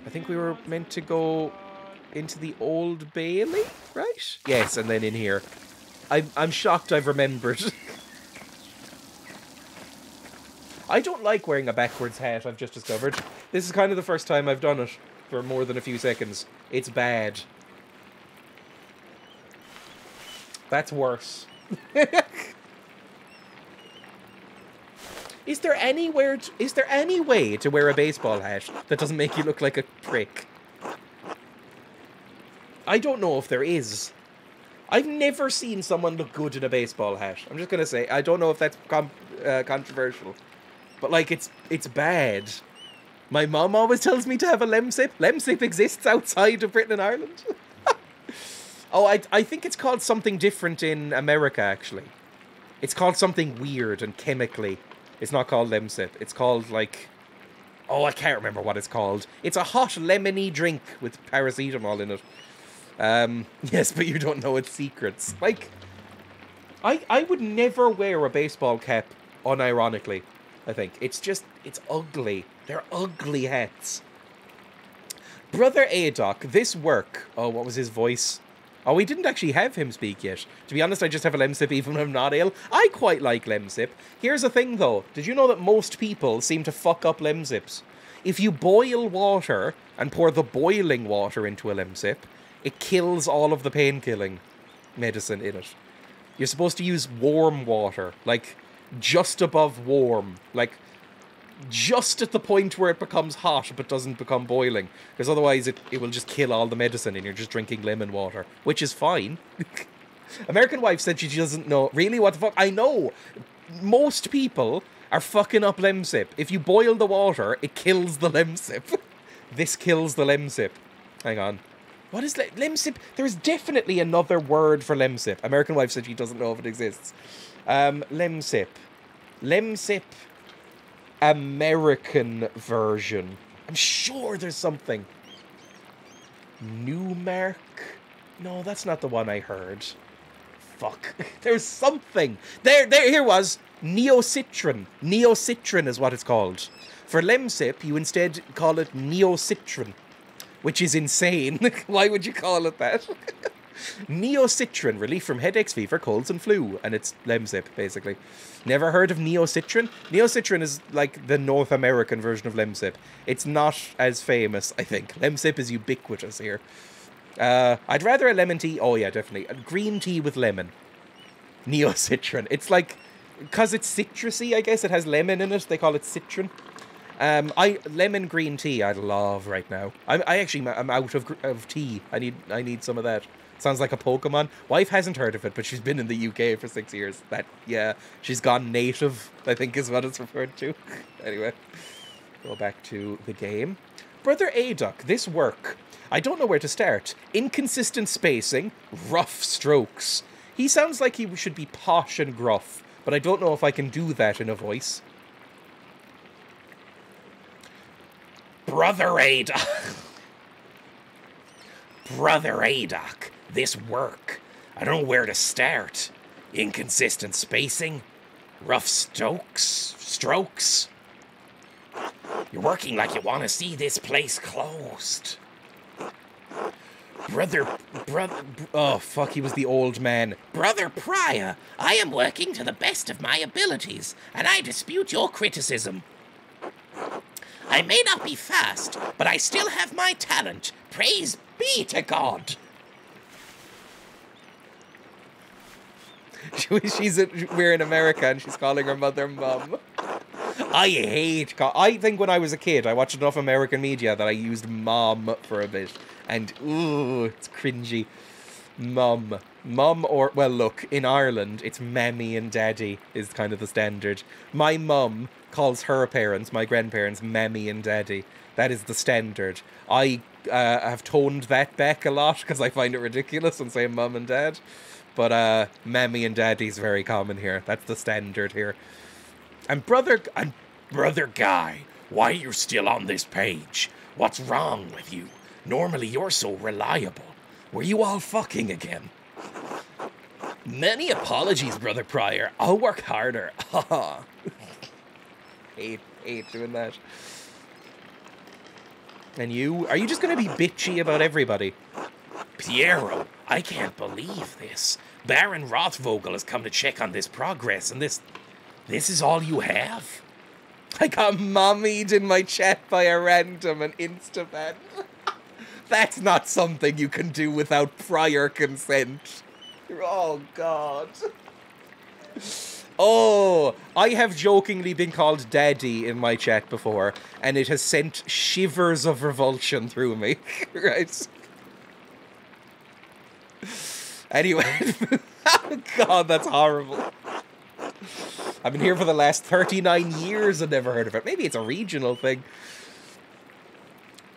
[SPEAKER 1] I think we were meant to go into the Old Bailey, right? Yes, and then in here. I'm shocked I've remembered. I don't like wearing a backwards hat, I've just discovered. This is kind of the first time I've done it for more than a few seconds. It's bad. That's worse. Is there any way to wear a baseball hat that doesn't make you look like a prick? I don't know if there is. I've never seen someone look good in a baseball hat. I'm just gonna say, I don't know if that's controversial, but like it's bad. My mum always tells me to have a lemsip. Lemsip exists outside of Britain and Ireland. Oh, I think it's called something different in America, actually. It's called something weird and chemically. It's not called lemsip. It's called, like... Oh, I can't remember what it's called. It's a hot lemony drink with paracetamol in it. Yes, but you don't know its secrets. Like, I would never wear a baseball cap unironically, I think. It's ugly. They're ugly hats. Brother Adoc, this work... Oh, what was his voice? Oh, we didn't actually have him speak yet. To be honest, I just have a lemsip even when I'm not ill. I quite like lemsip. Here's the thing, though. Did you know that most people seem to fuck up lemsips? If you boil water and pour the boiling water into a lemsip, it kills all of the pain-killing medicine in it. You're supposed to use warm water, like just above warm. Like, just at the point where it becomes hot but doesn't become boiling. Because otherwise it will just kill all the medicine and you're just drinking lemon water, which is fine. American wife said she doesn't know. Really? What the fuck? I know. Most people are fucking up lemsip. If you boil the water, it kills the lemsip. This kills the lemsip. Hang on. What is lemsip? There's definitely another word for lemsip. American wife said she doesn't know if it exists. Lemsip. Lemsip American version. I'm sure there's something. Newmark? No, that's not the one I heard. Fuck. There's something. Here was. Neocitrin. Neocitrin is what it's called. For lemsip, you instead call it neocitrin, which is insane. Why would you call it that? Neocitrin, relief from headaches, fever, colds, and flu. And it's lemsip, basically. Never heard of neocitrin? Neocitrin is like the North American version of lemsip. It's not as famous, I think. Lemsip is ubiquitous here. I'd rather a lemon tea. Oh, yeah, definitely. A green tea with lemon. Neocitrin. It's like, because it's citrusy, I guess. It has lemon in it. They call it citron. Lemon green tea I'd love right now. I'm out of tea. I need some of that. Sounds like a Pokemon. Wife hasn't heard of it, but she's been in the UK for 6 years. She's gone native, I think is what it's referred to. Anyway, go back to the game. Brother Aduck, this work. I don't know where to start. Inconsistent spacing, rough strokes. He sounds like he should be posh and gruff, but I don't know if I can do that in a voice.
[SPEAKER 2] Brother Aduck. Brother Aduck, this work. I don't know where to start. Inconsistent spacing, rough strokes. You're working like you want to see this place closed.
[SPEAKER 1] Oh, fuck, he was the old man.
[SPEAKER 2] Brother Prior, I am working to the best of my abilities, and I dispute your criticism. I may not be fast, but I still have my talent. Praise be to God.
[SPEAKER 1] We're in America and she's calling her mother Mum. I think when I was a kid, I watched enough American media that I used Mom for a bit. And, ooh, it's cringy. Mum. Mum or, well, look, in Ireland, it's Mammy and Daddy is kind of the standard. My mum calls her parents, my grandparents, Mammy and Daddy. That is the standard. I have toned that back a lot because I find it ridiculous when saying Mum and Dad. But Mammy and Daddy is very common here. That's the standard here.
[SPEAKER 2] And Brother Guy, why are you still on this page? What's wrong with you? Normally you're so reliable. Were you all fucking again?
[SPEAKER 1] Many apologies, Brother Prior. I'll work harder. Haha. hate doing that. And you? Are you just going to be bitchy about everybody?
[SPEAKER 2] Piero, I can't believe this. Baron Rothvogel has come to check on this progress, and this is all you have?
[SPEAKER 1] I got mommied in my chat by a random and instaban. That's not something you can do without prior consent. Oh, God. Oh, I have jokingly been called Daddy in my chat before, and it has sent shivers of revulsion through me. Right? Anyway. God, that's horrible. I've been here for the last 39 years and never heard of it. Maybe it's a regional thing.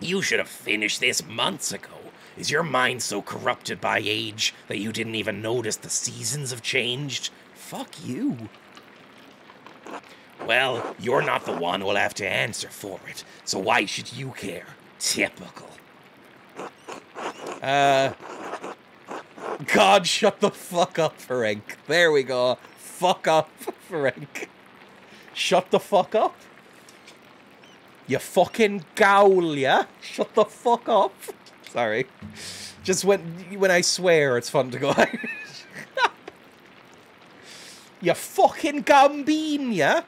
[SPEAKER 2] You should have finished this months ago. Is your mind so corrupted by age that you didn't even notice the seasons have changed?
[SPEAKER 1] Fuck you.
[SPEAKER 2] Well, you're not the one who'll have to answer for it, so why should you care? Typical.
[SPEAKER 1] God, shut the fuck up, Ferenc. There we go. Fuck up, Ferenc. Shut the fuck up. You fucking gowl, yeah? Shut the fuck up. Sorry. Just when I swear, it's fun to go Irish. You fucking gambine, yeah?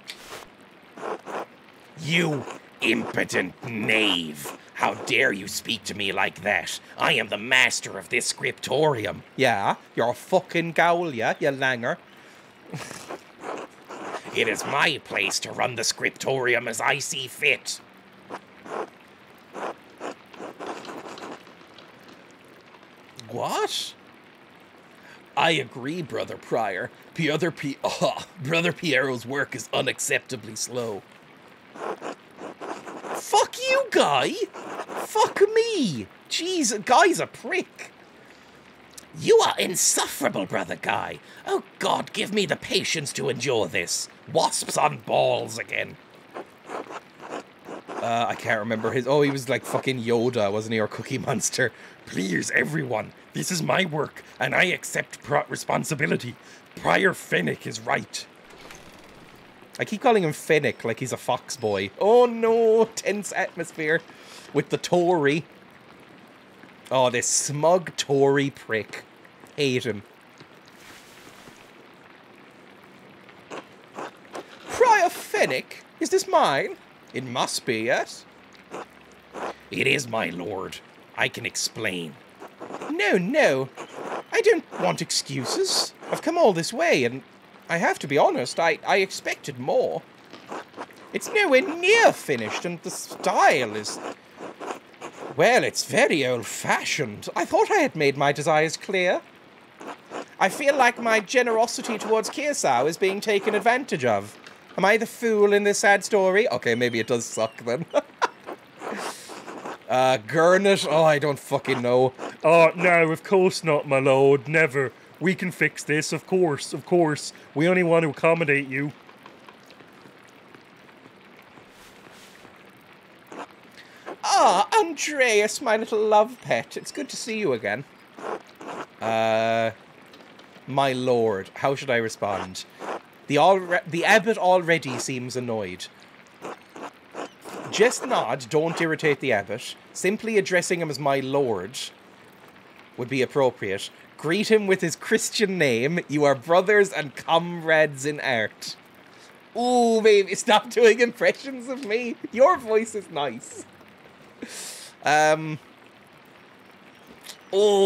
[SPEAKER 2] You impotent knave. How dare you speak to me like that? I am the master of this scriptorium.
[SPEAKER 1] Yeah, you're a fucking gowl, yeah, you langer.
[SPEAKER 2] It is my place to run the scriptorium as I see fit.
[SPEAKER 1] What?
[SPEAKER 2] I agree, Brother Prior. Brother Piero's work is unacceptably slow.
[SPEAKER 1] Fuck you, Guy! Fuck me! Jeez, Guy's a prick.
[SPEAKER 2] You are insufferable, Brother Guy. Oh God, give me the patience to endure this. Wasps on balls again.
[SPEAKER 1] I can't remember his... Oh, he was like fucking Yoda, wasn't he? Or Cookie Monster.
[SPEAKER 3] Please, everyone, this is my work, and I accept responsibility. Prior Fennec is right.
[SPEAKER 1] I keep calling him Fennec like he's a fox boy. Oh no, tense atmosphere with the Tory. Oh, this smug Tory prick. Hate him. Prior Fennec? Is this mine? It must be, yes?
[SPEAKER 2] It is, my lord. I can explain.
[SPEAKER 1] No. I don't want excuses. I've come all this way, and I have to be honest, I expected more. It's nowhere near finished, and the style is... Well, it's very old-fashioned. I thought I had made my desires clear. I feel like my generosity towards Kirsau is being taken advantage of. Am I the fool in this sad story? Okay, maybe it does suck then. Gurnet? Oh, I don't fucking know.
[SPEAKER 3] Oh, no, of course not, my lord. Never. We can fix this, of course. We only want to accommodate you.
[SPEAKER 1] Ah, Andreas, my little love pet. It's good to see you again. My lord, how should I respond? The abbot already seems annoyed. Just nod, don't irritate the abbot. Simply addressing him as my lord would be appropriate. Greet him with his Christian name. You are brothers and comrades in art. Ooh, baby, stop doing impressions of me. Your voice is nice. Oh,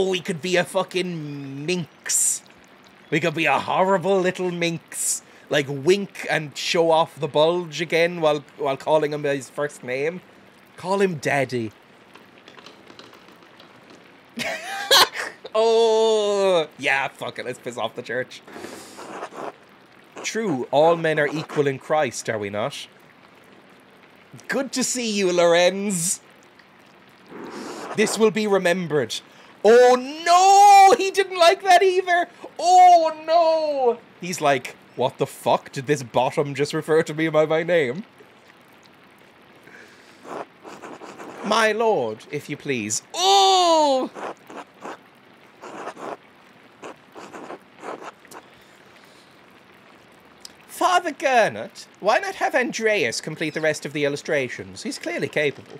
[SPEAKER 1] we could be a fucking minx. We could be a horrible little minx. Like, wink and show off the bulge again while calling him by his first name. Call him Daddy. Oh, yeah, fuck it, let's piss off the church. True, all men are equal in Christ, are we not? Good to see you, Lorenz. This will be remembered. Oh no, he didn't like that either. Oh no. He's like, what the fuck? Did this bottom just refer to me by my name? My lord, if you please. Oh! Father Gernot, why not have Andreas complete the rest of the illustrations? He's clearly capable.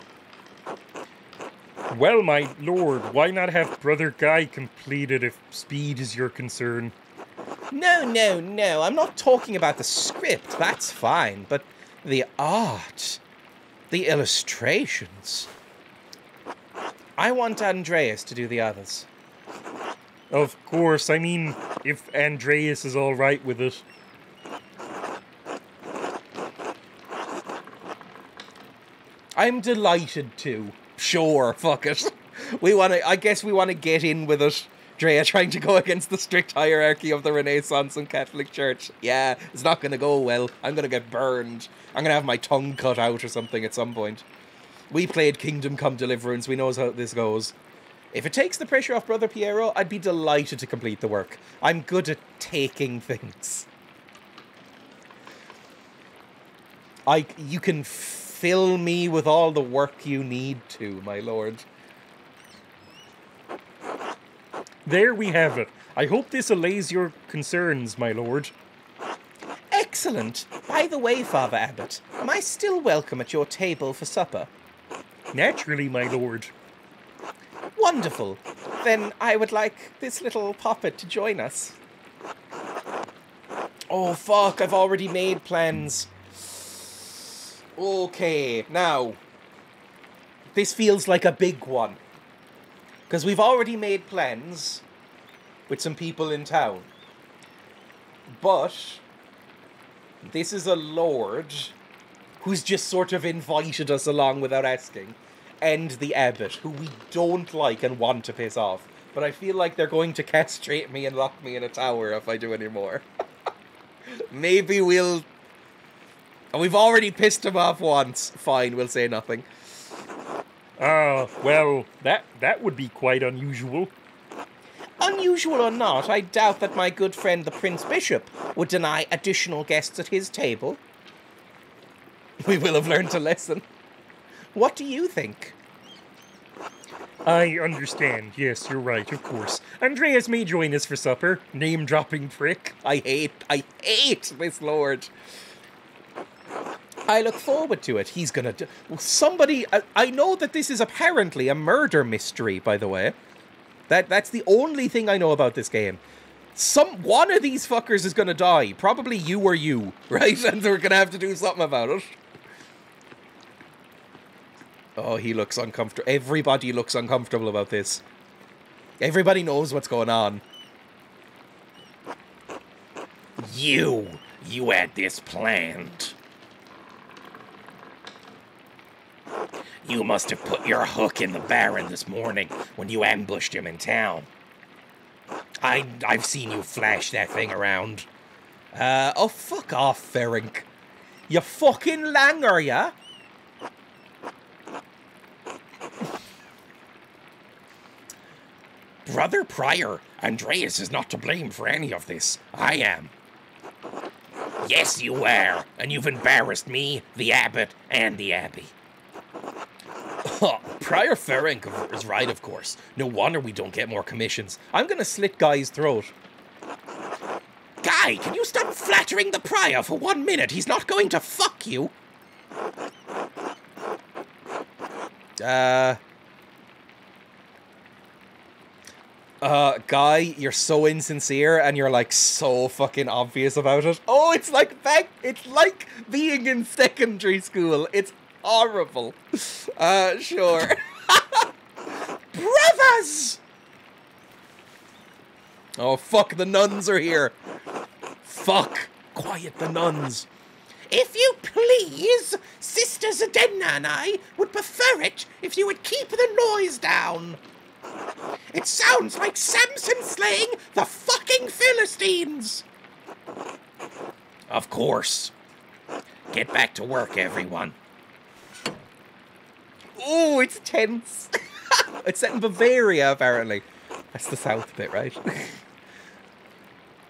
[SPEAKER 3] Well, my lord, why not have Brother Guy complete it if speed is your concern?
[SPEAKER 1] No. I'm not talking about the script. That's fine. But the art. The illustrations. I want Andreas to do the others.
[SPEAKER 3] Of course. I mean, if Andreas is all right with it.
[SPEAKER 1] I'm delighted to. Sure, fuck it. I guess we want to get in with it. Dreya trying to go against the strict hierarchy of the Renaissance and Catholic Church. Yeah, it's not going to go well. I'm going to get burned. I'm going to have my tongue cut out or something at some point. We played Kingdom Come Deliverance. We know how this goes. If it takes the pressure off Brother Piero, I'd be delighted to complete the work. I'm good at taking things. You can fill me with all the work you need to, my lord.
[SPEAKER 3] There we have it. I hope this allays your concerns, my lord.
[SPEAKER 1] Excellent. By the way, Father Abbot, am I still welcome at your table for supper?
[SPEAKER 3] Naturally, my lord.
[SPEAKER 1] Wonderful. Then I would like this little poppet to join us. Oh, fuck, I've already made plans. Okay, now, this feels like a big one. Because we've already made plans with some people in town. But This is a lord who's just sort of invited us along without asking, and the abbot, who we don't like and want to piss off. But I feel like they're going to castrate me and lock me in a tower if I do any more. Maybe we'll... We've already pissed him off once. Fine, we'll say nothing.
[SPEAKER 3] Well, that would be quite unusual.
[SPEAKER 1] Unusual or not, I doubt that my good friend the Prince Bishop would deny additional guests at his table. We will have learned a lesson. What do you think?
[SPEAKER 3] I understand. Yes, you're right, of course. Andreas may join us for supper. Name-dropping prick.
[SPEAKER 1] I hate this lord. I look forward to it. He's gonna do... Somebody... I know that this is apparently a murder mystery, by the way. That's the only thing I know about this game. One of these fuckers is gonna die. Probably you or you, right? And we're gonna have to do something about it. Oh, he looks uncomfortable. Everybody looks uncomfortable about this. Everybody knows what's going on.
[SPEAKER 2] You had this planned. You must have put your hook in the Baron this morning when you ambushed him in town. I've seen you flash that thing around.
[SPEAKER 1] Oh, fuck off, Ferenc. You fucking langer, ya?
[SPEAKER 2] Brother Prior, Andreas is not to blame for any of this. I am. Yes, you are, and you've embarrassed me, the abbot, and the abbey.
[SPEAKER 1] Prior Ferenc is right, of course. No wonder we don't get more commissions. I'm gonna slit Guy's throat.
[SPEAKER 2] Guy, can you stop flattering the Prior for 1 minute? He's not going to fuck you.
[SPEAKER 1] Guy, you're so insincere and you're like so fucking obvious about it. Oh, it's like being in secondary school. It's horrible. Sure. Brothers! Oh, fuck, the nuns are here. Fuck. Quiet, the nuns.
[SPEAKER 4] If you please, Sister Zdenna and I would prefer it if you would keep the noise down. It sounds like Samson slaying the fucking Philistines.
[SPEAKER 2] Of course. Get back to work, everyone.
[SPEAKER 1] Oh, it's tense. It's set in Bavaria, apparently. That's the south bit, right?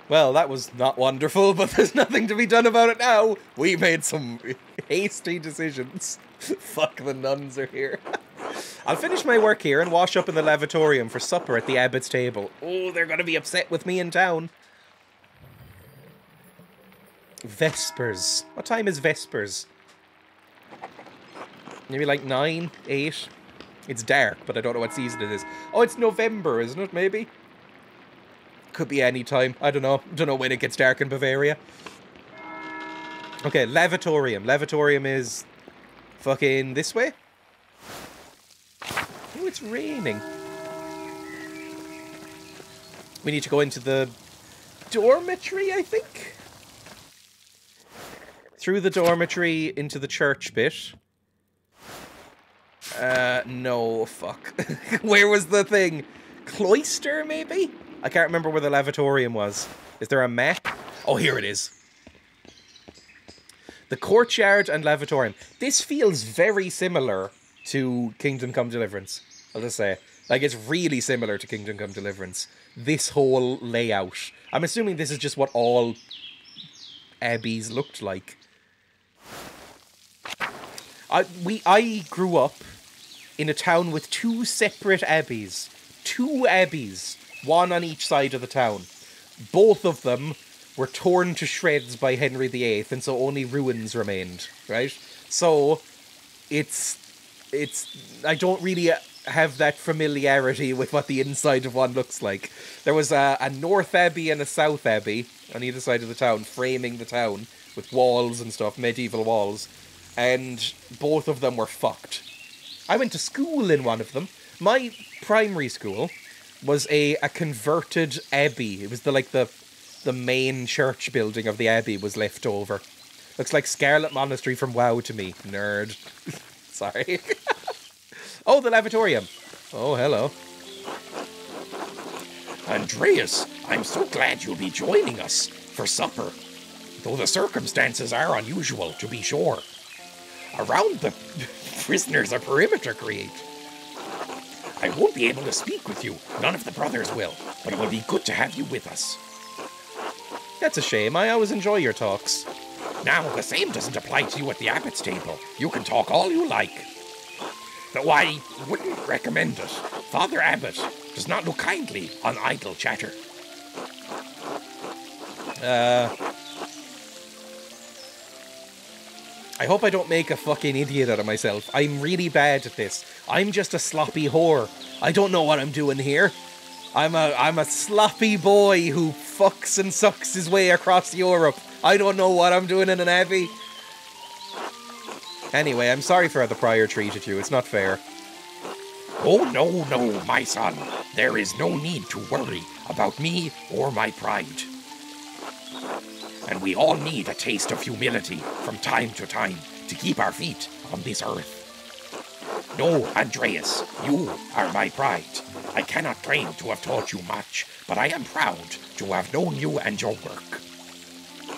[SPEAKER 1] Well, that was not wonderful, but there's nothing to be done about it now. We made some hasty decisions. Fuck, the nuns are here. I'll finish my work here and wash up in the lavatorium for supper at the abbot's table. Oh, they're going to be upset with me in town. Vespers. What time is Vespers? Maybe like 9, 8? It's dark, but I don't know what season it is. Oh, it's November, isn't it, maybe? Could be any time. I don't know. Don't know when it gets dark in Bavaria. Okay, lavatorium. Lavatorium is fucking this way? Oh, it's raining. We need to go into the dormitory, I think? Through the dormitory into the church bit. No, fuck. Where was the thing? Cloister, maybe? I can't remember where the lavatorium was. Is there a map? Oh, here it is. The courtyard and lavatorium. This feels very similar to Kingdom Come Deliverance, I'll just say. Like, it's really similar to Kingdom Come Deliverance. This whole layout. I'm assuming this is just what all abbeys looked like. I grew up in a town with 2 separate abbeys. 2 abbeys. One on each side of the town. Both of them were torn to shreds by Henry VIII, and so only ruins remained, right? So, I don't really have that familiarity with what the inside of one looks like. There was a North Abbey and a South Abbey on either side of the town, framing the town with walls and stuff, medieval walls, and both of them were fucked. I went to school in one of them. My primary school was a converted abbey. It was the main church building of the abbey was left over. Looks like Scarlet Monastery from WoW to me. Nerd. Sorry. Oh, the lavatorium. Oh, hello.
[SPEAKER 2] Andreas, I'm so glad you'll be joining us for supper. Though the circumstances are unusual, to be sure. Around the prisoners a perimeter create. I won't be able to speak with you. None of the brothers will. But it will be good to have you with us.
[SPEAKER 1] That's a shame. I always enjoy your talks.
[SPEAKER 2] Now, the same doesn't apply to you at the abbot's table. You can talk all you like. Though I wouldn't recommend it. Father Abbot does not look kindly on idle chatter.
[SPEAKER 1] I hope I don't make a fucking idiot out of myself. I'm really bad at this. I'm just a sloppy whore. I don't know what I'm doing here. I'm a sloppy boy who fucks and sucks his way across Europe. I don't know what I'm doing in an abbey. Anyway, I'm sorry for how the prior treated you. It's not fair.
[SPEAKER 2] Oh, no, my son. There is no need to worry about me or my pride. And we all need a taste of humility from time to time to keep our feet on this earth. No, Andreas, you are my pride. I cannot claim to have taught you much, but I am proud to have known you and your work.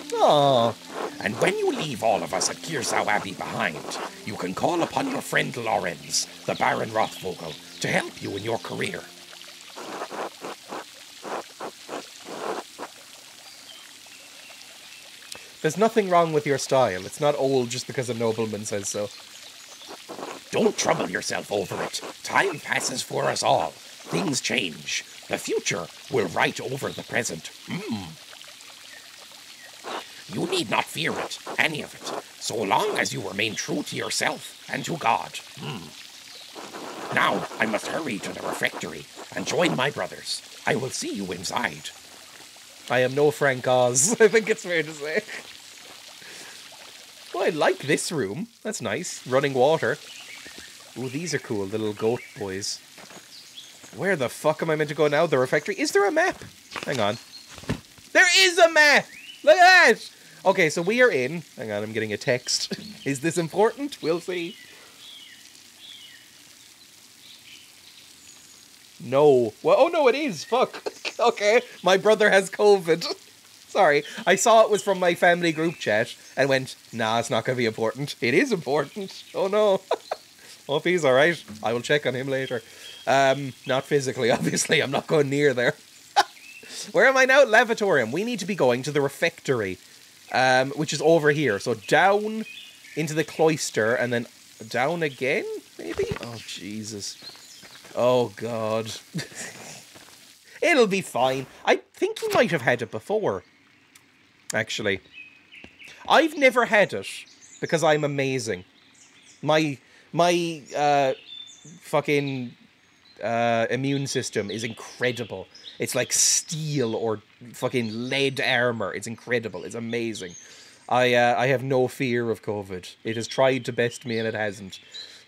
[SPEAKER 1] Aww.
[SPEAKER 2] And when you leave all of us at Kiersau Abbey behind, you can call upon your friend Lorenz, the Baron Rothvogel, to help you in your career.
[SPEAKER 1] There's nothing wrong with your style. It's not old just because a nobleman says so.
[SPEAKER 2] Don't trouble yourself over it. Time passes for us all. Things change. The future will write over the present. You need not fear it, any of it, so long as you remain true to yourself and to God. Now, I must hurry to the refectory and join my brothers. I will see you inside.
[SPEAKER 1] I am no Frank Oz, I think it's fair to say. Oh, I like this room. That's nice. Running water. Ooh, these are cool, the little goat boys. Where the fuck am I meant to go now? The refectory? Is there a map? Hang on. There is a map! Look at that! Okay, so we are in. Hang on, I'm getting a text. Is this important? We'll see. No. Well, oh no, it is. Fuck. Okay, my brother has COVID. Sorry, I saw it was from my family group chat and went, nah, it's not going to be important. It is important. Oh no. Hope he's alright. I will check on him later. Not physically, obviously. I'm not going near there. Where am I now? Lavatorium. We need to be going to the refectory, which is over here. So down into the cloister and then down again, maybe? Oh, Jesus. Oh, God. It'll be fine. I think he might have had it before, actually. I've never had it because I'm amazing. My fucking immune system is incredible. It's like steel or fucking lead armor. It's incredible. It's amazing. I have no fear of COVID. It has tried to best me and it hasn't.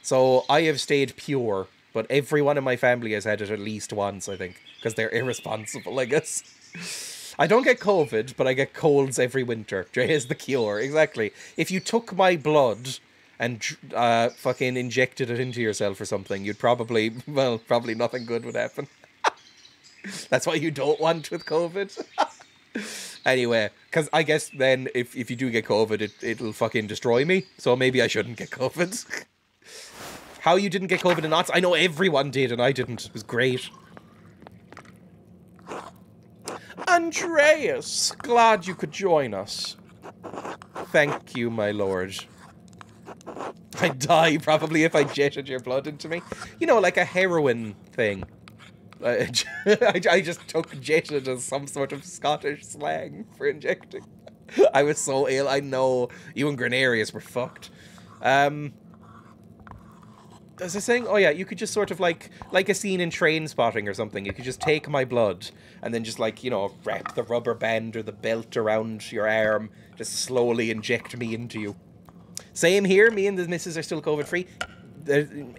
[SPEAKER 1] So I have stayed pure, but everyone in my family has had it at least once, I think, because they're irresponsible, I guess. I don't get COVID, but I get colds every winter. Dreya is the cure, exactly. If you took my blood and fucking injected it into yourself or something, you'd probably nothing good would happen. That's what you don't want with COVID. Anyway, because I guess then if you do get COVID, it'll fucking destroy me. So maybe I shouldn't get COVID. How you didn't get COVID and not? I know everyone did and I didn't. It was great. Andreas, glad you could join us. Thank you, my lord. I'd die probably if I jetted your blood into me. You know, like a heroin thing. I just took jetted as some sort of Scottish slang for injecting. I was so ill. I know. You and Grenarius were fucked. Was I saying? Oh yeah, you could just sort of like a scene in Train Spotting or something. You could just take my blood and then just like, you know, wrap the rubber band or the belt around your arm. Just slowly inject me into you. Same here. Me and the missus are still COVID free.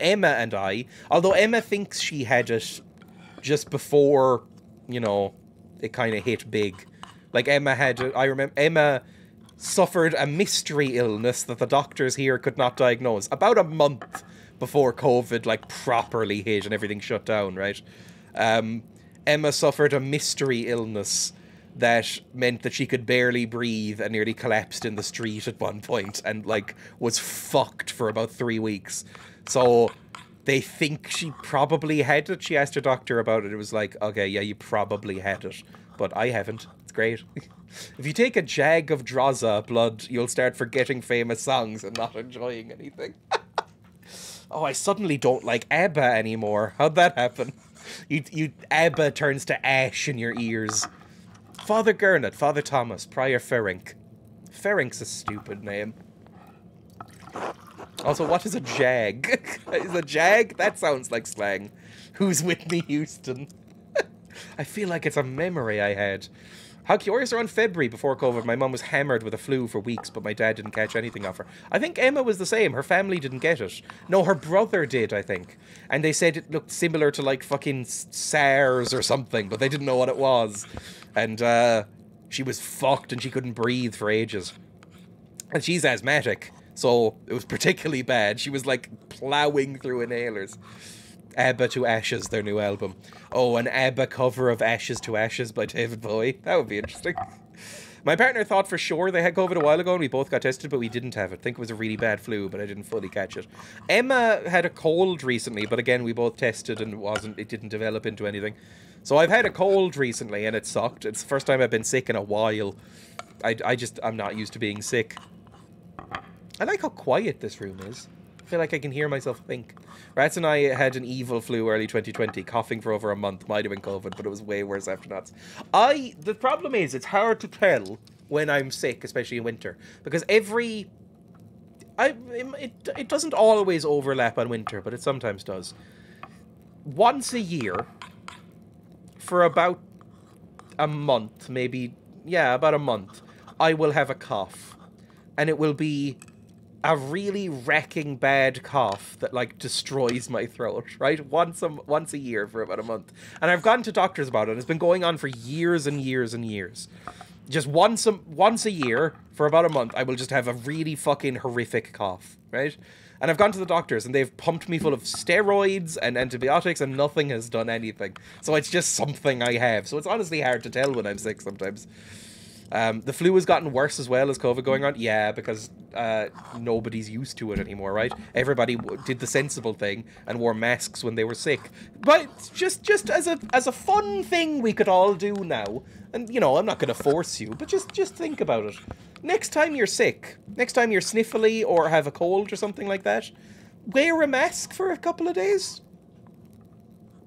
[SPEAKER 1] Emma and I, although Emma thinks she had it just before, you know, it kind of hit big. Like Emma had, I remember Emma suffered a mystery illness that the doctors here could not diagnose. About a month before COVID, like, properly hit and everything shut down, right? Emma suffered a mystery illness that meant that she could barely breathe and nearly collapsed in the street at one point and, like, was fucked for about 3 weeks. So they think she probably had it. She asked her doctor about it. It was like, okay, yeah, you probably had it. But I haven't. It's great. If you take a jag of Droza blood, you'll start forgetting famous songs and not enjoying anything. Oh, I suddenly don't like ABBA anymore. How'd that happen? ABBA turns to ash in your ears. Father Gernot, Father Thomas, Prior Ferenc. Ferenc's a stupid name. Also, what is a jag? Is a jag? That sounds like slang. Who's Whitney Houston? I feel like it's a memory I had. How curious, around February before COVID, my mum was hammered with a flu for weeks, but my dad didn't catch anything of her. I think Emma was the same. Her family didn't get it. No, her brother did, I think. And they said it looked similar to, like, fucking SARS or something, but they didn't know what it was. And she was fucked and she couldn't breathe for ages. And she's asthmatic, so it was particularly bad. She was, like, ploughing through inhalers. ABBA to Ashes, their new album. Oh, an ABBA cover of Ashes to Ashes by David Bowie. That would be interesting. My partner thought for sure they had COVID a while ago and we both got tested, but we didn't have it. I think it was a really bad flu, but I didn't fully catch it. Emma had a cold recently, but again, we both tested and it didn't develop into anything. So I've had a cold recently and it sucked. It's the first time I've been sick in a while. I'm not used to being sick. I like how quiet this room is. I feel like I can hear myself think. Rats and I had an evil flu early 2020, coughing for over a month. Might have been COVID, but it was way worse after that. The problem is, it's hard to tell when I'm sick, especially in winter, because it doesn't always overlap on winter, but it sometimes does. Once a year, for about a month, maybe, yeah, about a month, I will have a cough, and it will be a really wrecking bad cough that, like, destroys my throat, right? Once a year for about a month. And I've gone to doctors about it. It's been going on for years and years and years. Just once a year for about a month, I will just have a really fucking horrific cough, right? And I've gone to the doctors and they've pumped me full of steroids and antibiotics and nothing has done anything. So it's just something I have. So it's honestly hard to tell when I'm sick sometimes. The flu has gotten worse as well as COVID going on. Yeah, because nobody's used to it anymore, right? Everybody did the sensible thing and wore masks when they were sick. But just as a fun thing we could all do now. And, you know, I'm not going to force you, but just think about it. Next time you're sick, next time you're sniffly or have a cold or something like that, wear a mask for a couple of days.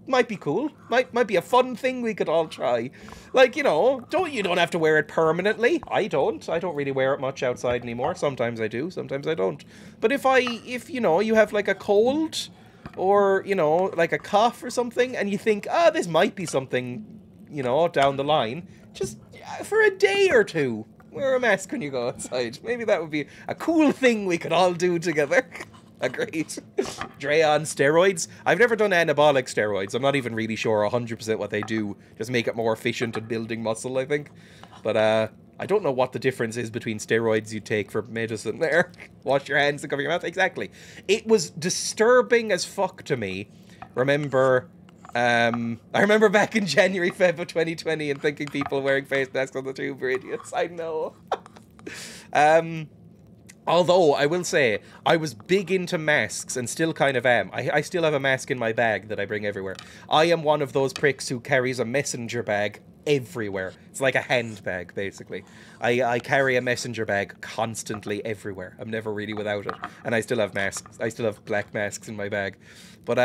[SPEAKER 1] Might be cool. Might be a fun thing we could all try. Like, you know, you don't have to wear it permanently. I don't really wear it much outside anymore. Sometimes I do, sometimes I don't. But if you know, you have like a cold or, you know, like a cough or something and you think, this might be something, you know, down the line, just for a day or two, wear a mask when you go outside. Maybe that would be a cool thing we could all do together. Agreed. Dreya on steroids. I've never done anabolic steroids. I'm not even really sure 100% what they do. Just make it more efficient at building muscle, I think. But I don't know what the difference is between steroids you take for medicine there. Wash your hands and cover your mouth. Exactly. It was disturbing as fuck to me. I remember back in January, Feb of 2020 and thinking people wearing face masks on the tube were idiots. I know. Although, I will say, I was big into masks and still kind of am. I still have a mask in my bag that I bring everywhere. I am one of those pricks who carries a messenger bag everywhere. It's like a handbag, basically. I carry a messenger bag constantly everywhere. I'm never really without it. And I still have masks. I still have black masks in my bag. But,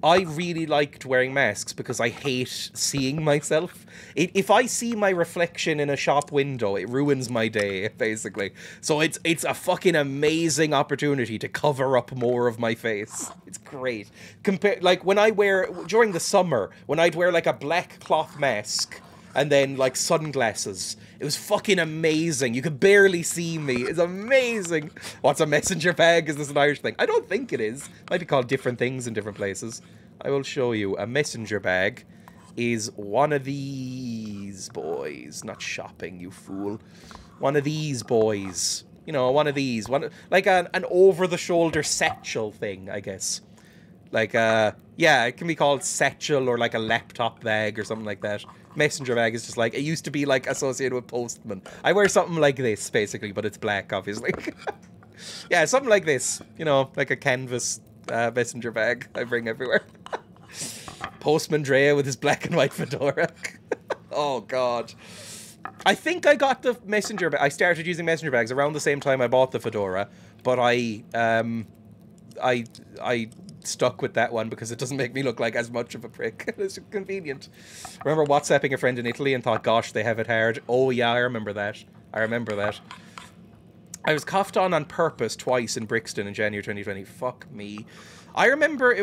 [SPEAKER 1] I really liked wearing masks because I hate seeing myself. If I see my reflection in a shop window, it ruins my day, basically. So it's a fucking amazing opportunity to cover up more of my face. It's great. Like when during the summer, when I'd wear like a black cloth mask and then like sunglasses, it was fucking amazing. You could barely see me. It's amazing. What's a messenger bag? Is this an Irish thing? I don't think it is. Might be called different things in different places. I will show you. A messenger bag is one of these boys. Not shopping, you fool. one of these boys. You know, one of these. Like an over-the-shoulder satchel thing, I guess. Like, yeah, it can be called satchel or like a laptop bag or something like that. Messenger bag is just like, it used to be like associated with postman. I wear something like this, basically, but it's black, obviously. Yeah, something like this. You know, like a canvas messenger bag I bring everywhere. Postman Dreya with his black and white fedora. Oh, God. I think I got the messenger bag. I started using messenger bags around the same time I bought the fedora, but I stuck with that one because it doesn't make me look like as much of a prick. It's convenient. Remember WhatsApping a friend in Italy and thought, gosh, they have it hard. Oh, yeah, I remember that. I remember that. I was coughed on purpose twice in Brixton in January 2020. Fuck me. I remember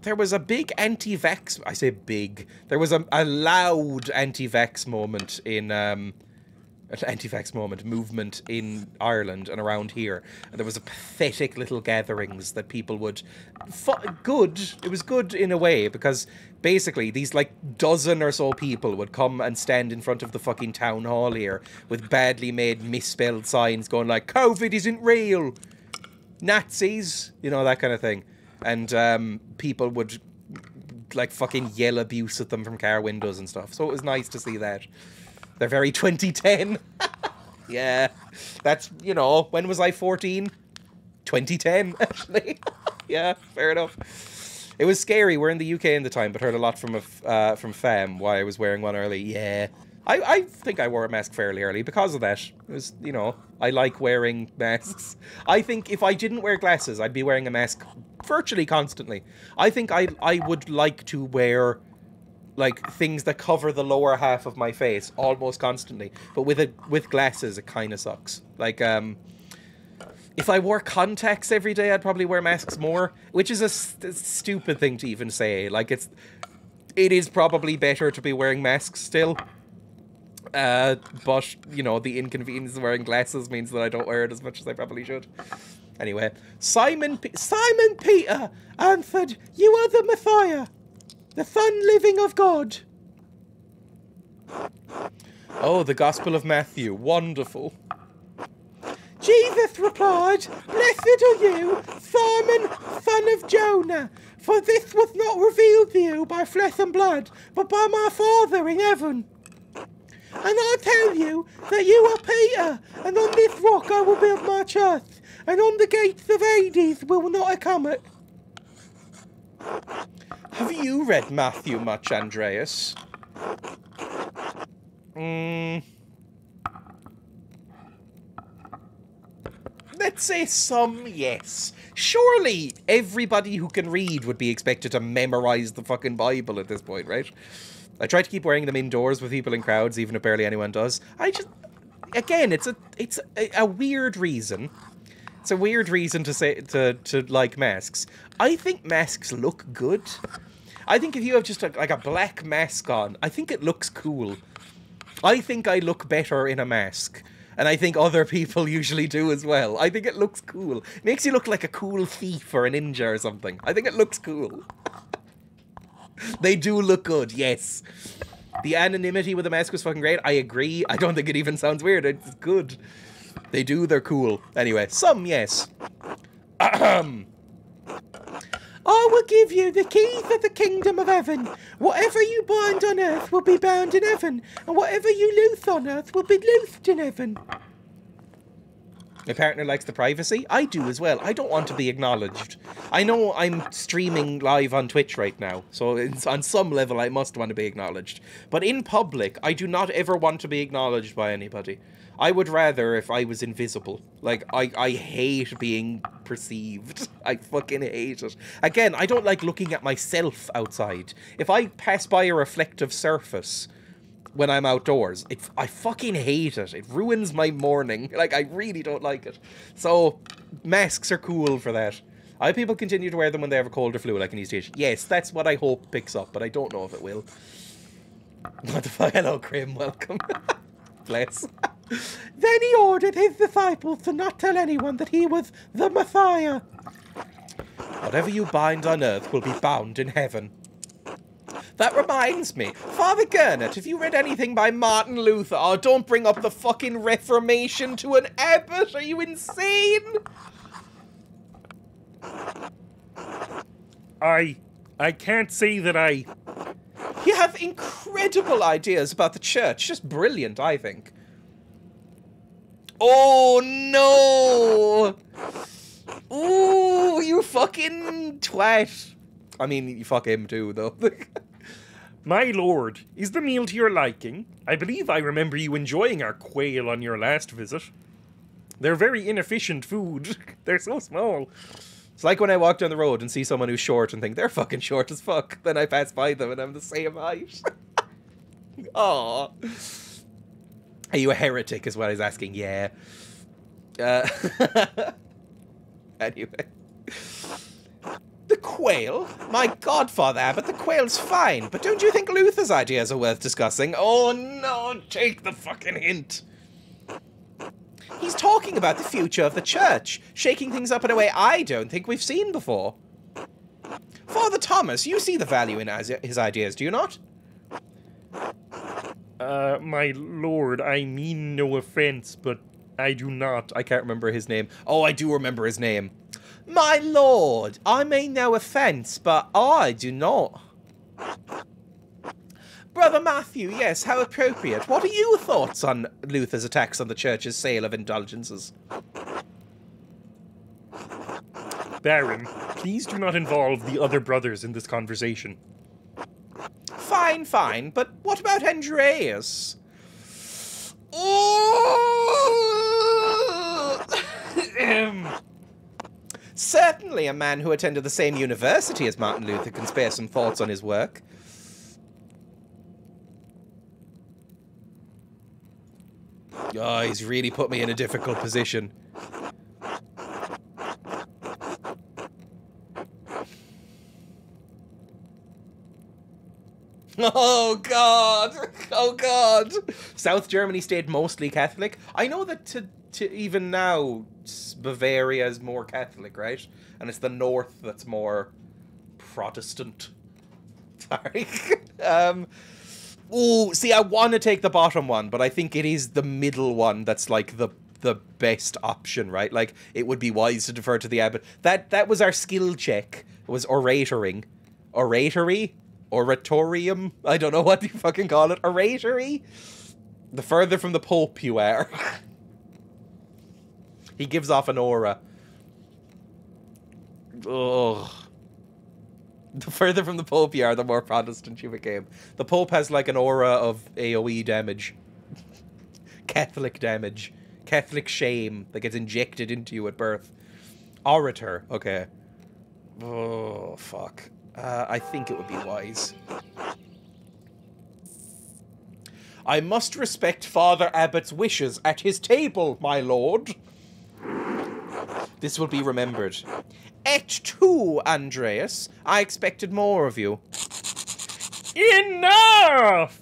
[SPEAKER 1] there was a big anti-vax... I say big. There was a loud anti-vax moment in... anti-vax movement in Ireland and around here. And there was a pathetic little gatherings that people would... It was good in a way, because basically these like dozen or so people would come and stand in front of the fucking town hall here with badly made misspelled signs going like, COVID isn't real! Nazis! You know, that kind of thing. And people would like fucking yell abuse at them from car windows and stuff. So it was nice to see that. They're very 2010. Yeah. That's, you know, when was I 14? 2010, actually. Yeah, fair enough. It was scary. We're in the UK in the time, but heard a lot from fam why I was wearing one early. Yeah. I think I wore a mask fairly early because of that. It was, you know, I like wearing masks. I think if I didn't wear glasses, I'd be wearing a mask virtually constantly. I think I would like to wear... like things that cover the lower half of my face almost constantly, but with glasses it kind of sucks. Like if I wore contacts every day, I'd probably wear masks more, which is a stupid thing to even say. Like it is probably better to be wearing masks still, but you know, the inconvenience of wearing glasses means that I don't wear it as much as I probably should. Anyway, Simon Peter answered, "You are the Messiah, the Son living of God." Oh, the Gospel of Matthew. Wonderful. Jesus replied, "Blessed are you, Simon, son of Jonah, for this was not revealed to you by flesh and blood, but by my Father in heaven. And I tell you that you are Peter, and on this rock I will build my church, and on the gates of Hades will not come it." Have you read Matthew much, Andreas? Let's say some, yes. Surely everybody who can read would be expected to memorize the fucking Bible at this point, right? I try to keep wearing them indoors with people in crowds, even if barely anyone does. Again, it's a weird reason. It's a weird reason to say to like masks. I think masks look good. I think if you have just like a black mask on, I think it looks cool. I think I look better in a mask. And I think other people usually do as well. I think it looks cool. It makes you look like a cool thief or a ninja or something. I think it looks cool. They do look good, yes. The anonymity with the mask was fucking great. I agree. I don't think it even sounds weird. It's good. They do, they're cool. Anyway, some, yes. I will give you the keys of the kingdom of heaven. Whatever you bind on earth will be bound in heaven, and whatever you loose on earth will be loosed in heaven. My partner likes the privacy. I do as well. I don't want to be acknowledged. I know I'm streaming live on Twitch right now, so on some level I must want to be acknowledged. But in public, I do not ever want to be acknowledged by anybody. I would rather if I was invisible. Like, I hate being perceived. I fucking hate it. Again, I don't like looking at myself outside. If I pass by a reflective surface when I'm outdoors, I fucking hate it. It ruins my morning. Like, I really don't like it. So, masks are cool for that. I hope people continue to wear them when they have a cold or flu, like an ESTH. Yes, that's what I hope picks up, but I don't know if it will. What the fuck? Hello, Grim. Welcome. Bless. Then he ordered his disciples to not tell anyone that he was the Messiah. Whatever you bind on earth will be bound in heaven. That reminds me. Father Gernot, have you read anything by Martin Luther? Oh, don't bring up the fucking Reformation to an abbot. Are you insane?
[SPEAKER 3] I can't say that I...
[SPEAKER 1] You have incredible ideas about the church. Just brilliant, I think. Oh, no. Ooh, you fucking twat. I mean, you fuck him too, though.
[SPEAKER 3] My lord, is the meal to your liking? I believe I remember you enjoying our quail on your last visit. They're very inefficient food. They're so small.
[SPEAKER 1] It's like when I walk down the road and see someone who's short and think they're fucking short as fuck. Then I pass by them and I'm the same height. Aw. Are you a heretic is what he's asking. Yeah. Anyway. The quail? My godfather, Abbot, the quail's fine, but don't you think Luther's ideas are worth discussing? Oh no, take the fucking hint. He's talking about the future of the church, shaking things up in a way I don't think we've seen before. Father Thomas, you see the value in his ideas, do you not?
[SPEAKER 3] My lord, I mean no offense, but I do not.
[SPEAKER 1] I can't remember his name. Oh, I do remember his name. My lord, I mean no offence, but I do not. Brother Matthew, yes, how appropriate. What are your thoughts on Luther's attacks on the church's sale of indulgences?
[SPEAKER 3] Baron, please do not involve the other brothers in this conversation.
[SPEAKER 1] Fine, fine, but what about Andreas? Ooh! Certainly a man who attended the same university as Martin Luther can spare some thoughts on his work. Oh, he's really put me in a difficult position. Oh god! Oh god! South Germany stayed mostly Catholic. I know that to even now, Bavaria is more Catholic, right? And it's the north that's more Protestant. Sorry. Ooh, see, I want to take the bottom one, but I think it is the middle one that's like the best option, right? Like, it would be wise to defer to the abbot. That was our skill check. It was oratoring. Oratory? Oratorium? I don't know what you fucking call it. Oratory? The further from the Pope you are. He gives off an aura. Ugh. The further from the Pope you are, the more Protestant you became. The Pope has like an aura of AoE damage. Catholic damage. Catholic shame that gets injected into you at birth. Orator. Okay. Oh, fuck. I think it would be wise. I must respect Father Abbot's wishes at his table, my lord. This will be remembered. Et tu, Andreas. I expected more of you.
[SPEAKER 3] Enough!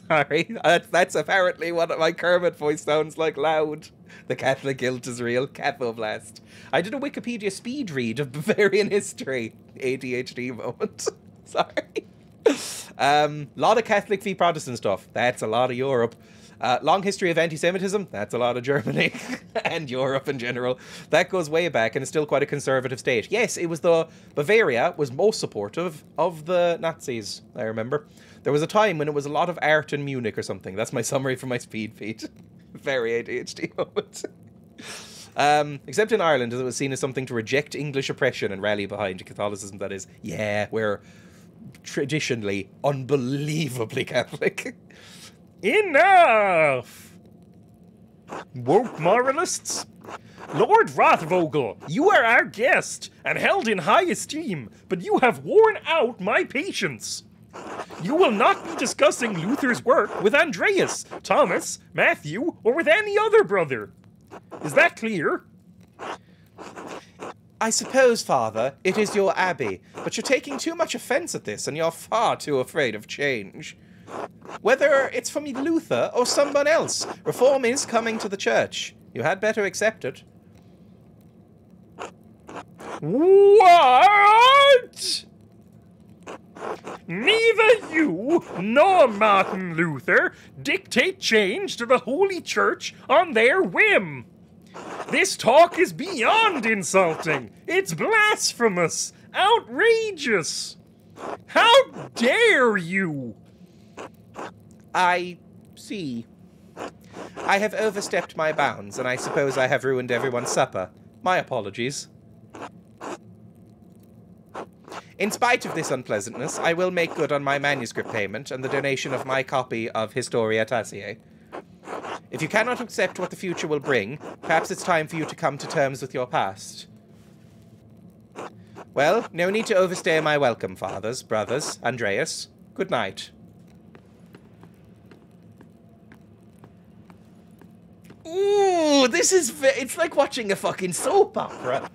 [SPEAKER 1] Sorry, that's apparently what my Kermit voice sounds like loud. The Catholic guilt is real. Cathoblast. I did a Wikipedia speed read of Bavarian history. ADHD moment. Sorry. Lot of Catholic v Protestant stuff. That's a lot of Europe. Long history of anti-Semitism. That's a lot of Germany and Europe in general. That goes way back and is still quite a conservative state. Yes, it was Bavaria was most supportive of the Nazis, I remember. There was a time when it was a lot of art in Munich or something. That's my summary for my speed feed. Very ADHD moment. Except in Ireland, it was seen as something to reject English oppression and rally behind Catholicism, that is. Yeah, we're traditionally unbelievably Catholic.
[SPEAKER 3] Enough! Woke moralists? Lord Rothvogel, you are our guest and held in high esteem, but you have worn out my patience. You will not be discussing Luther's work with Andreas, Thomas, Matthew, or with any other brother. Is that clear?
[SPEAKER 1] I suppose, Father, it is your abbey, but you're taking too much offence at this and you're far too afraid of change. Whether it's from Luther or someone else, reform is coming to the church. You had better accept it.
[SPEAKER 3] What? Neither you nor Martin Luther dictate change to the Holy Church on their whim. This talk is beyond insulting. It's blasphemous. Outrageous. How dare you?
[SPEAKER 1] I see. I have overstepped my bounds, and I suppose I have ruined everyone's supper. My apologies. In spite of this unpleasantness, I will make good on my manuscript payment and the donation of my copy of Historia Taciae. If you cannot accept what the future will bring, perhaps it's time for you to come to terms with your past. Well, no need to overstay my welcome, fathers, brothers, Andreas. Good night. Ooh, this is... it's like watching a fucking soap opera.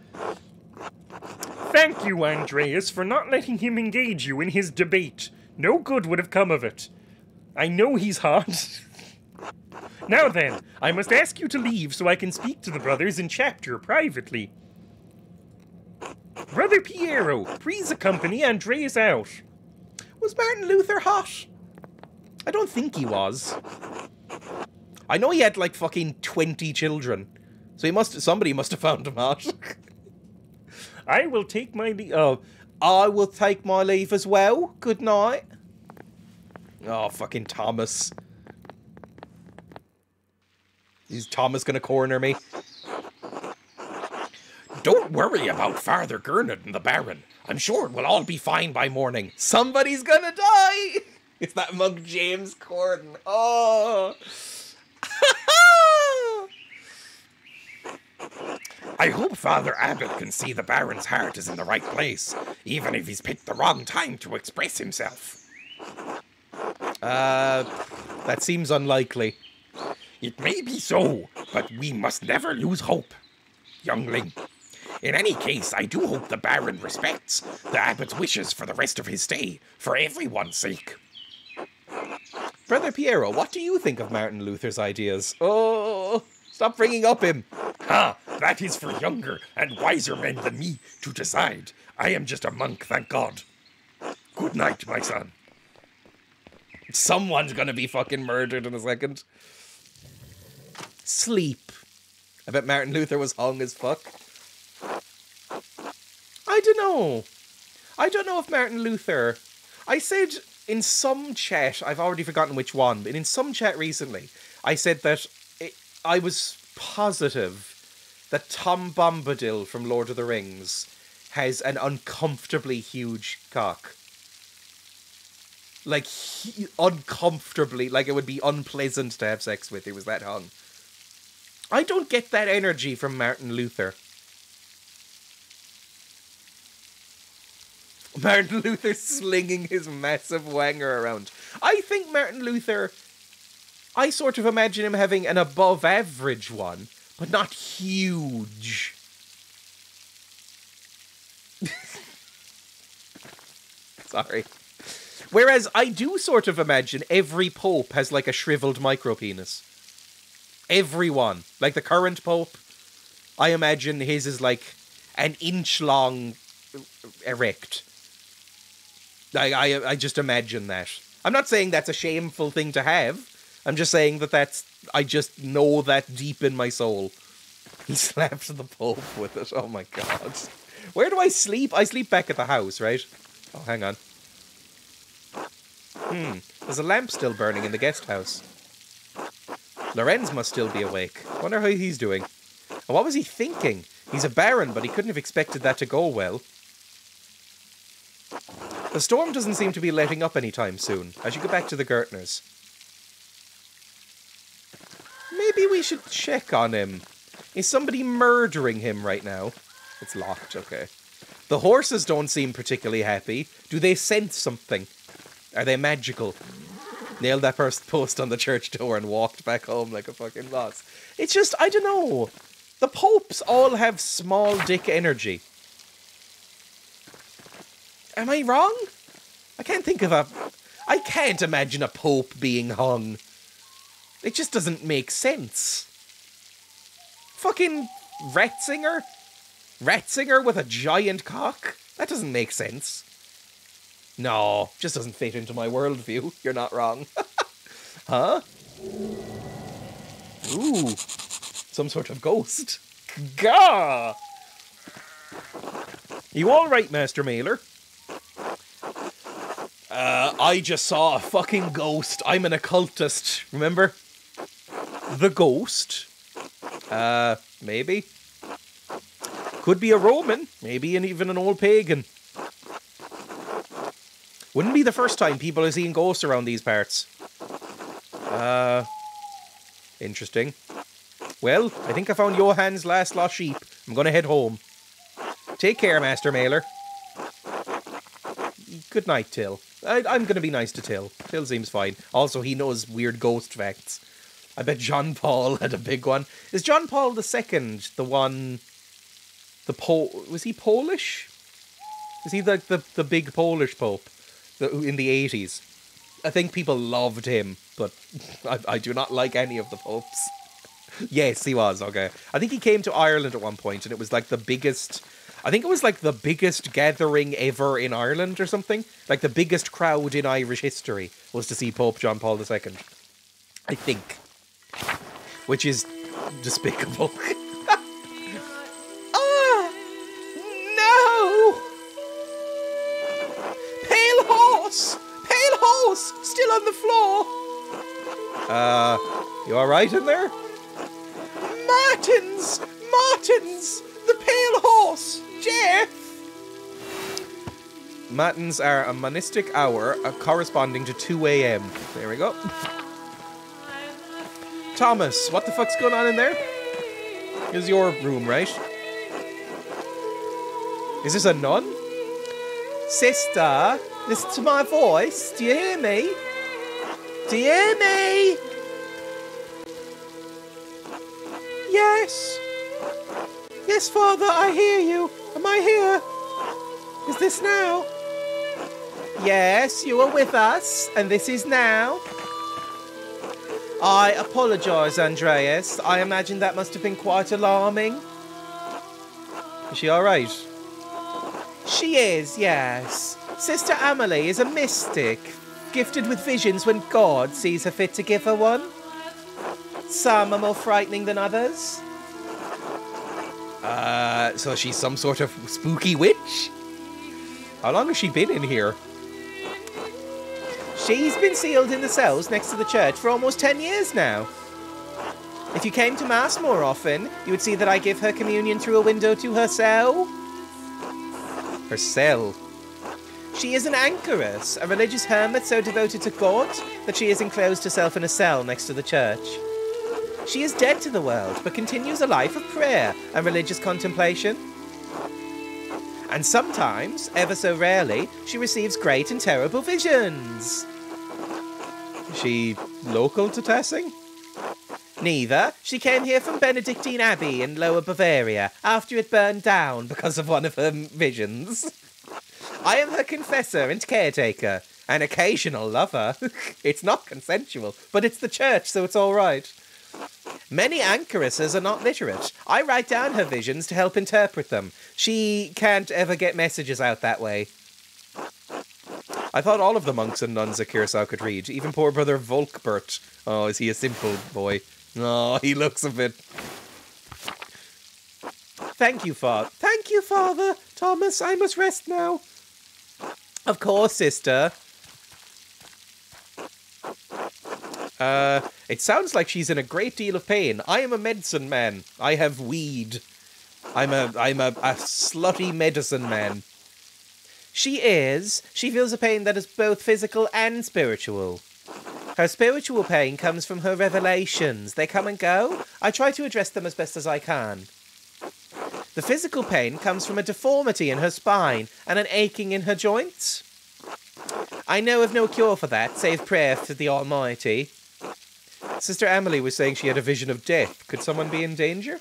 [SPEAKER 3] Thank you, Andreas, for not letting him engage you in his debate. No good would have come of it. I know he's hot. Now then, I must ask you to leave so I can speak to the brothers in chapter privately. Brother Piero, please accompany Andreas out.
[SPEAKER 1] Was Martin Luther hot? I don't think he was. I know he had like fucking 20 children. So somebody must have found him hot.
[SPEAKER 3] I will take my leave.
[SPEAKER 1] I will take my leave as well. Good night. Oh, fucking Thomas. Is Thomas gonna corner me?
[SPEAKER 2] Don't worry about Father Gernot and the Baron. I'm sure it will all be fine by morning.
[SPEAKER 1] Somebody's gonna die! It's that Monk James Corden. Oh!
[SPEAKER 2] I hope Father Abbot can see the Baron's heart is in the right place, even if he's picked the wrong time to express himself.
[SPEAKER 1] That seems unlikely.
[SPEAKER 2] It may be so, but we must never lose hope, youngling. In any case, I do hope the Baron respects the Abbot's wishes for the rest of his stay, for everyone's sake.
[SPEAKER 1] Brother Piero, what do you think of Martin Luther's ideas? Oh, stop bringing up him.
[SPEAKER 2] Ah, that is for younger and wiser men than me to decide. I am just a monk, thank God. Good night, my son.
[SPEAKER 1] Someone's gonna be fucking murdered in a second. Sleep. I bet Martin Luther was hung as fuck. I don't know. I don't know if Martin Luther... I said in some chat, I've already forgotten which one, but in some chat recently, I said that I was positive that Tom Bombadil from Lord of the Rings has an uncomfortably huge cock. Like, uncomfortably, like it would be unpleasant to have sex with. It was that hung. I don't get that energy from Martin Luther. Martin Luther slinging his massive wanger around. I think Martin Luther... I sort of imagine him having an above-average one, but not huge. Sorry. Whereas I do sort of imagine every pope has like a shriveled micropenis. Everyone. Like the current pope, I imagine his is like an inch long erect. I just imagine that. I'm not saying that's a shameful thing to have. I'm just saying that I just know that deep in my soul. He slapped the Pope with it. Oh my god. Where do I sleep? I sleep back at the house, right? Oh, hang on. There's a lamp still burning in the guest house. Lorenz must still be awake. Wonder how he's doing. And what was he thinking? He's a baron, but he couldn't have expected that to go well. The storm doesn't seem to be letting up anytime soon. I should go back to the Gertners. Maybe we should check on him. Is somebody murdering him right now? It's locked, okay. The horses don't seem particularly happy. Do they sense something? Are they magical? Nailed that post on the church door and walked back home like a fucking boss. It's just, I don't know. The popes all have small dick energy. Am I wrong? I can't think of I can't imagine a pope being hung. It just doesn't make sense. Fucking Ratzinger? Ratzinger with a giant cock? That doesn't make sense. No, just doesn't fit into my worldview. You're not wrong. Huh? Ooh, some sort of ghost. Gah! You all right, Master Mailer? I just saw a fucking ghost. I'm an occultist, remember? The ghost? Maybe. Could be a Roman, maybe even an old pagan. Wouldn't be the first time people are seeing ghosts around these parts. Interesting. Well, I think I found Johann's last lost sheep. I'm gonna head home. Take care, Master Mailer. Good night, Till. I'm gonna be nice to Till. Till seems fine. Also, he knows weird ghost facts. I bet John Paul had a big one. Is John Paul II the one... Was he Polish? Is he like the big Polish pope in the 80s? I think people loved him, but I do not like any of the popes. Yes, he was, okay. I think he came to Ireland at one point, and it was like the biggest... I think it was like the biggest gathering ever in Ireland or something. Like the biggest crowd in Irish history was to see Pope John Paul II. I think. Which is despicable.
[SPEAKER 4] Ah! No! Pale horse! Pale horse! Still on the floor!
[SPEAKER 1] You alright in there?
[SPEAKER 4] Martins! Martins! The pale horse! Jeff!
[SPEAKER 1] Matins are a monistic hour corresponding to 2 a.m. There we go. Thomas, what the fuck's going on in there? Here's your room, right? Is this a nun?
[SPEAKER 4] Sister, listen to my voice. Do you hear me? Do you hear me? Yes. Yes, Father, I hear you. Am I here? Is this now? Yes, you are with us, and this is now. I apologise, Andreas. I imagine that must have been quite alarming.
[SPEAKER 1] Is she alright?
[SPEAKER 4] She is, yes. Sister Amelie is a mystic, gifted with visions when God sees her fit to give her one. Some are more frightening than others.
[SPEAKER 1] So she's some sort of spooky witch? How long has she been in here?
[SPEAKER 4] She's been sealed in the cells next to the church for almost 10 years now. If you came to Mass more often, you would see that I give her communion through a window to her cell.
[SPEAKER 1] Her cell?
[SPEAKER 4] She is an anchoress, a religious hermit so devoted to God that she has enclosed herself in a cell next to the church. She is dead to the world, but continues a life of prayer and religious contemplation. And sometimes, ever so rarely, she receives great and terrible visions.
[SPEAKER 1] Is she local to Tassing?
[SPEAKER 4] Neither. She came here from Benedictine Abbey in Lower Bavaria after it burned down because of one of her visions. I am her confessor and caretaker, an occasional lover. It's not consensual, but it's the church, so it's all right. Many anchoresses are not literate. I write down her visions to help interpret them. She can't ever get messages out that way.
[SPEAKER 1] I thought all of the monks and nuns at Curacao could read, even poor brother Volkbert. Oh, is he a simple boy? Oh, he looks a bit...
[SPEAKER 4] Thank you, Father. Thank you, Father. Thomas, I must rest now. Of course, sister.
[SPEAKER 1] It sounds like she's in a great deal of pain. I am a medicine man. I have weed. I'm a slutty medicine man.
[SPEAKER 4] She is. She feels a pain that is both physical and spiritual. Her spiritual pain comes from her revelations. They come and go. I try to address them as best as I can. The physical pain comes from a deformity in her spine and an aching in her joints. I know of no cure for that, save prayer to the Almighty.
[SPEAKER 1] Sister Amelie was saying she had a vision of death. Could someone be in danger?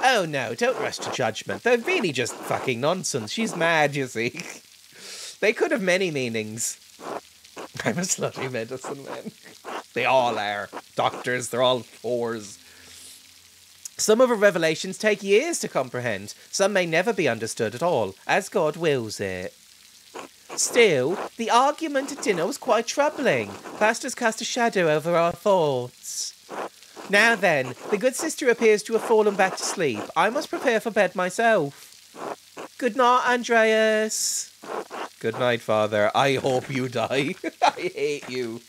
[SPEAKER 4] Oh no, don't rush to judgment. They're really just fucking nonsense. She's mad, you see. They could have many meanings.
[SPEAKER 1] I'm a slutty medicine man. They all are. Doctors, they're all whores.
[SPEAKER 4] Some of her revelations take years to comprehend. Some may never be understood at all, as God wills it.
[SPEAKER 1] Still, the argument at dinner was quite troubling. Pastors cast a shadow over our thoughts. Now then, the good sister appears to have fallen back to sleep. I must prepare for bed myself. Good night, Andreas. Good night, Father. I hope you die. I hate you.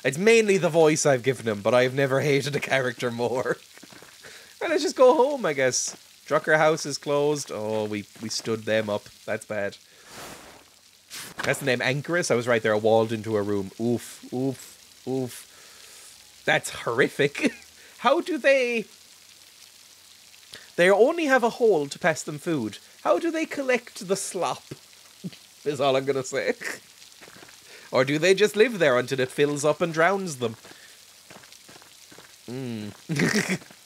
[SPEAKER 1] It's mainly the voice I've given him, but I've never hated a character more. Well, let's just go home, I guess. Drucker house is closed. Oh, we stood them up. That's bad. That's the name, Anchorus. I was right there, walled into a room. Oof, oof, oof. That's horrific. How do they... They only have a hole to pass them food. How do they collect the slop? Is all I'm going to say. Or do they just live there until it fills up and drowns them?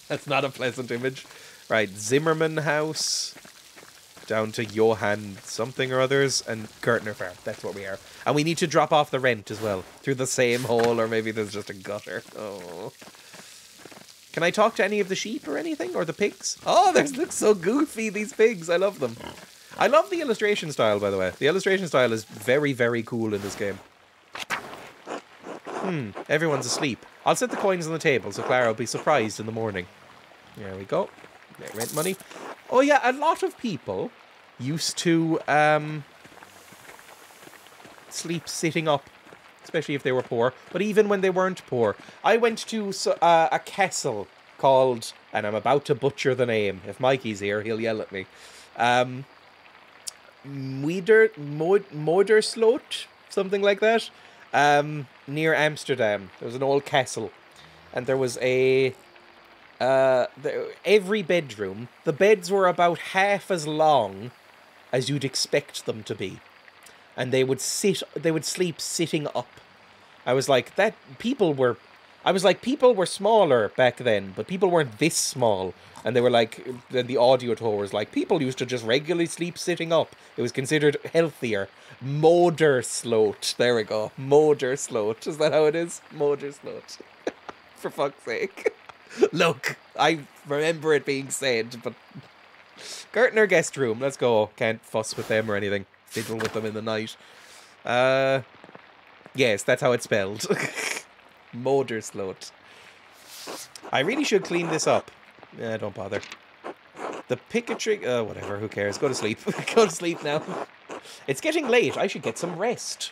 [SPEAKER 1] That's not a pleasant image. Right, Zimmerman house. Down to Johann something or others. And Gertner Farm. That's what we are. And we need to drop off the rent as well. Through the same hole, or maybe there's just a gutter. Oh. Can I talk to any of the sheep or anything? Or the pigs? Oh, they look so goofy, these pigs. I love them. I love the illustration style, by the way. The illustration style is very, very cool in this game. Everyone's asleep. I'll set the coins on the table so Clara will be surprised in the morning. There we go. Get rent money. Oh yeah, a lot of people used to sleep sitting up, especially if they were poor. But even when they weren't poor, I went to a castle called, and I'm about to butcher the name. If Mikey's here, he'll yell at me. Moderslot, something like that. Near Amsterdam. There was an old castle, and there was a every bedroom, the beds were about half as long as you'd expect them to be, and they would sleep sitting up. I was like, people were smaller back then, but people weren't this small. And they were like, then the audio tour was like, people used to just regularly sleep sitting up. It was considered healthier. Moderslot. There we go. Moderslot. Is that how it is? Moderslot. For fuck's sake. Look, I remember it being said, but... Gertner guest room. Let's go. Can't fuss with them or anything. Fiddle with them in the night. Yes, that's how it's spelled. Moderslot. I really should clean this up. Yeah, don't bother. The pick-a-trick... whatever, who cares? Go to sleep. Go to sleep now. It's getting late. I should get some rest.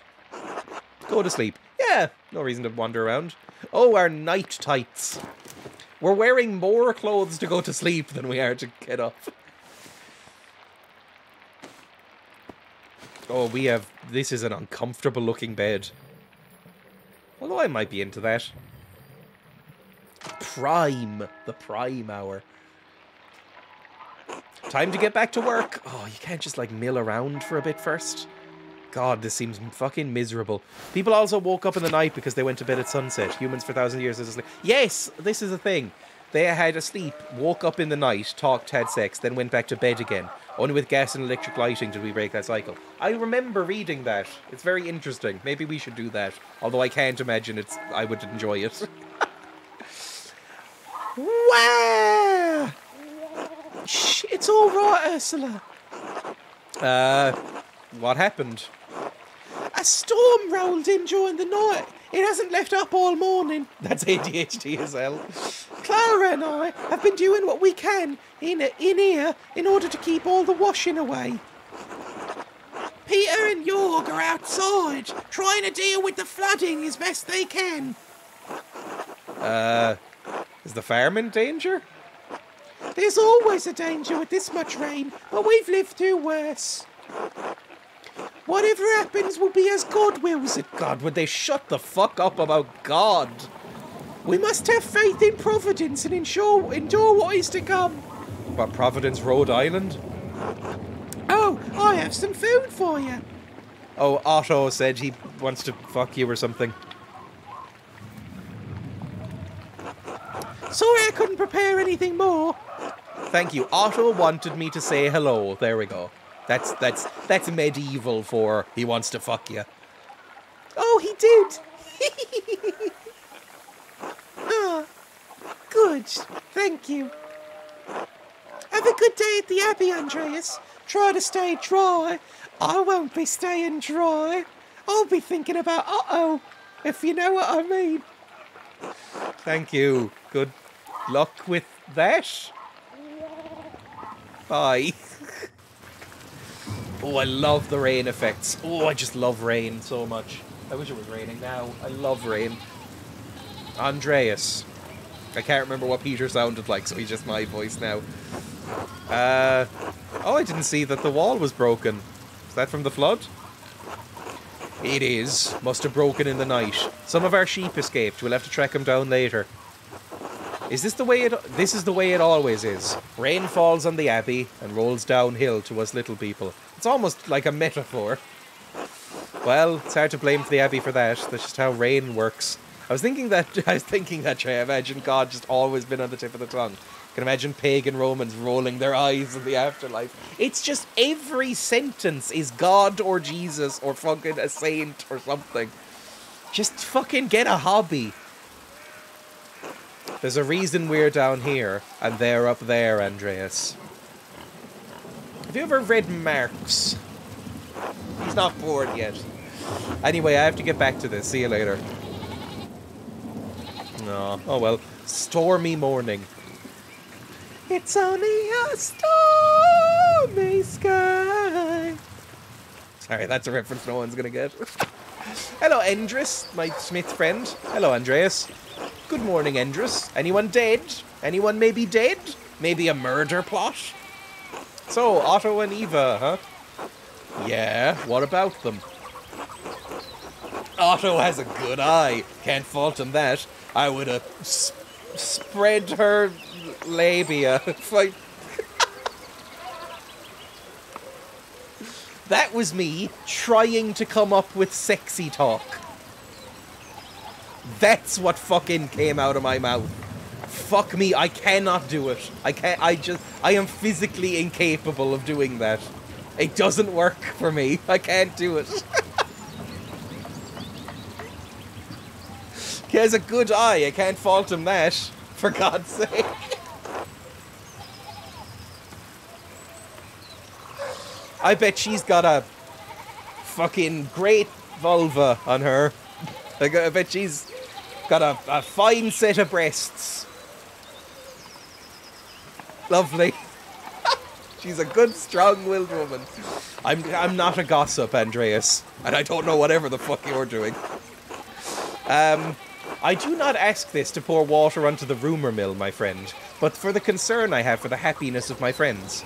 [SPEAKER 1] Go to sleep. Yeah, no reason to wander around. Oh, our night tights. We're wearing more clothes to go to sleep than we are to get up. Oh, we have... This is an uncomfortable looking bed. Although I might be into that. Prime. The prime hour. Time to get back to work. Oh, you can't just like mill around for a bit first. God, this seems fucking miserable. People also woke up in the night because they went to bed at sunset. Humans for 1,000 years is asleep. Yes, this is a thing. They had a sleep, woke up in the night, talked, had sex, then went back to bed again. Only with gas and electric lighting did we break that cycle. I remember reading that. It's very interesting. Maybe we should do that. Although I can't imagine I would enjoy it. Wow! Shh, it's all right, Ursula. What happened? A storm rolled in during the night. It hasn't left up all morning. That's ADHD as hell. Clara and I have been doing what we can in here in order to keep all the washing away. Peter and Jorg are outside, trying to deal with the flooding as best they can. Is the farm in danger? There's always a danger with this much rain, but we've lived through worse. Whatever happens will be as God wills it. God, would they shut the fuck up about God? We must have faith in Providence and endure what is to come. What, Providence, Rhode Island? Oh, I have some food for you. Oh, Otto said he wants to fuck you or something. Sorry I couldn't prepare anything more. Thank you. Otto wanted me to say hello. There we go. That's medieval for he wants to fuck you. Oh, he did. Ah, good. Thank you. Have a good day at the Abbey, Andreas. Try to stay dry.
[SPEAKER 4] I won't be staying dry. I'll be thinking about uh-oh, if you know what I mean.
[SPEAKER 1] Thank you. Good luck with that. Bye. Oh, I love the rain effects. Oh, I just love rain so much. I wish it was raining now. I love rain. Andreas. I can't remember what Peter sounded like, so he's just my voice now. Oh, I didn't see that the wall was broken. Is that from the flood? It is. Must have broken in the night. Some of our sheep escaped. We'll have to track them down later. Is this the way it... This is the way it always is. Rain falls on the abbey and rolls downhill to us little people. It's almost like a metaphor. Well, it's hard to blame the abbey for that. That's just how rain works. I was thinking that, Trey. I imagine God just always been on the tip of the tongue. I can imagine pagan Romans rolling their eyes in the afterlife. It's just every sentence is God or Jesus or fucking a saint or something. Just fucking get a hobby. There's a reason we're down here and they're up there, Andreas. Have you ever read Marx? He's not bored yet. Anyway, I have to get back to this. See you later. No. Oh well. Stormy morning.
[SPEAKER 4] It's only a stormy sky.
[SPEAKER 1] Sorry, that's a reference no one's gonna get. Hello, Endris, my Smith friend. Hello, Andreas. Good morning, Endris. Anyone dead? Anyone maybe dead? Maybe a murder plot? So, Otto and Eva, huh? Yeah, what about them? Otto has a good eye. Can't fault him that. I would have spread her labia. That was me trying to come up with sexy talk. That's what fucking came out of my mouth. Fuck me, I cannot do it. I am physically incapable of doing that. It doesn't work for me. I can't do it. He has a good eye. I can't fault him that. For God's sake. I bet she's got a fucking great vulva on her. I bet she's got a fine set of breasts. Lovely. She's a good, strong-willed woman. I'm not a gossip, Andreas. And I don't know whatever the fuck you're doing. I do not ask this to pour water onto the rumour mill, my friend, but for the concern I have for the happiness of my friends.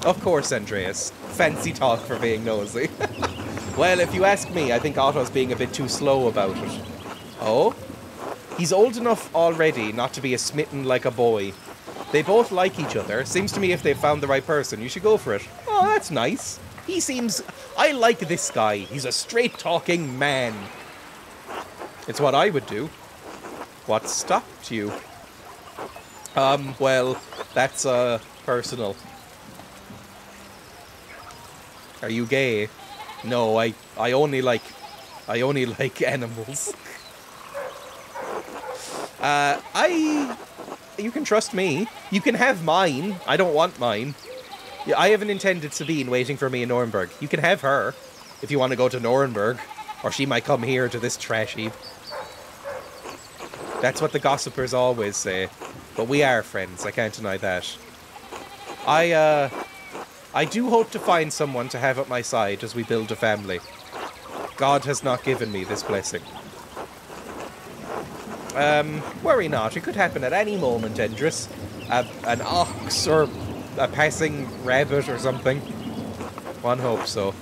[SPEAKER 1] Of course, Andreas. Fancy talk for being nosy. Well, if you ask me, I think Otto's being a bit too slow about it. Oh? He's old enough already not to be as smitten like a boy. They both like each other. Seems to me if they've found the right person, you should go for it. Oh, that's nice. He seems... I like this guy. He's a straight-talking man. It's what I would do. What stopped you? Well, that's, personal. Are you gay? No, I only like animals. You can trust me. You can have mine. I don't want mine. Yeah, I have an intended Sabine waiting for me in Nuremberg. You can have her, if you want to go to Nuremberg. Or she might come here to this trash heap. That's what the gossipers always say. But we are friends, I can't deny that. I do hope to find someone to have at my side as we build a family. God has not given me this blessing. Worry not, it could happen at any moment, Endris. An ox or a passing rabbit or something. One hopes so.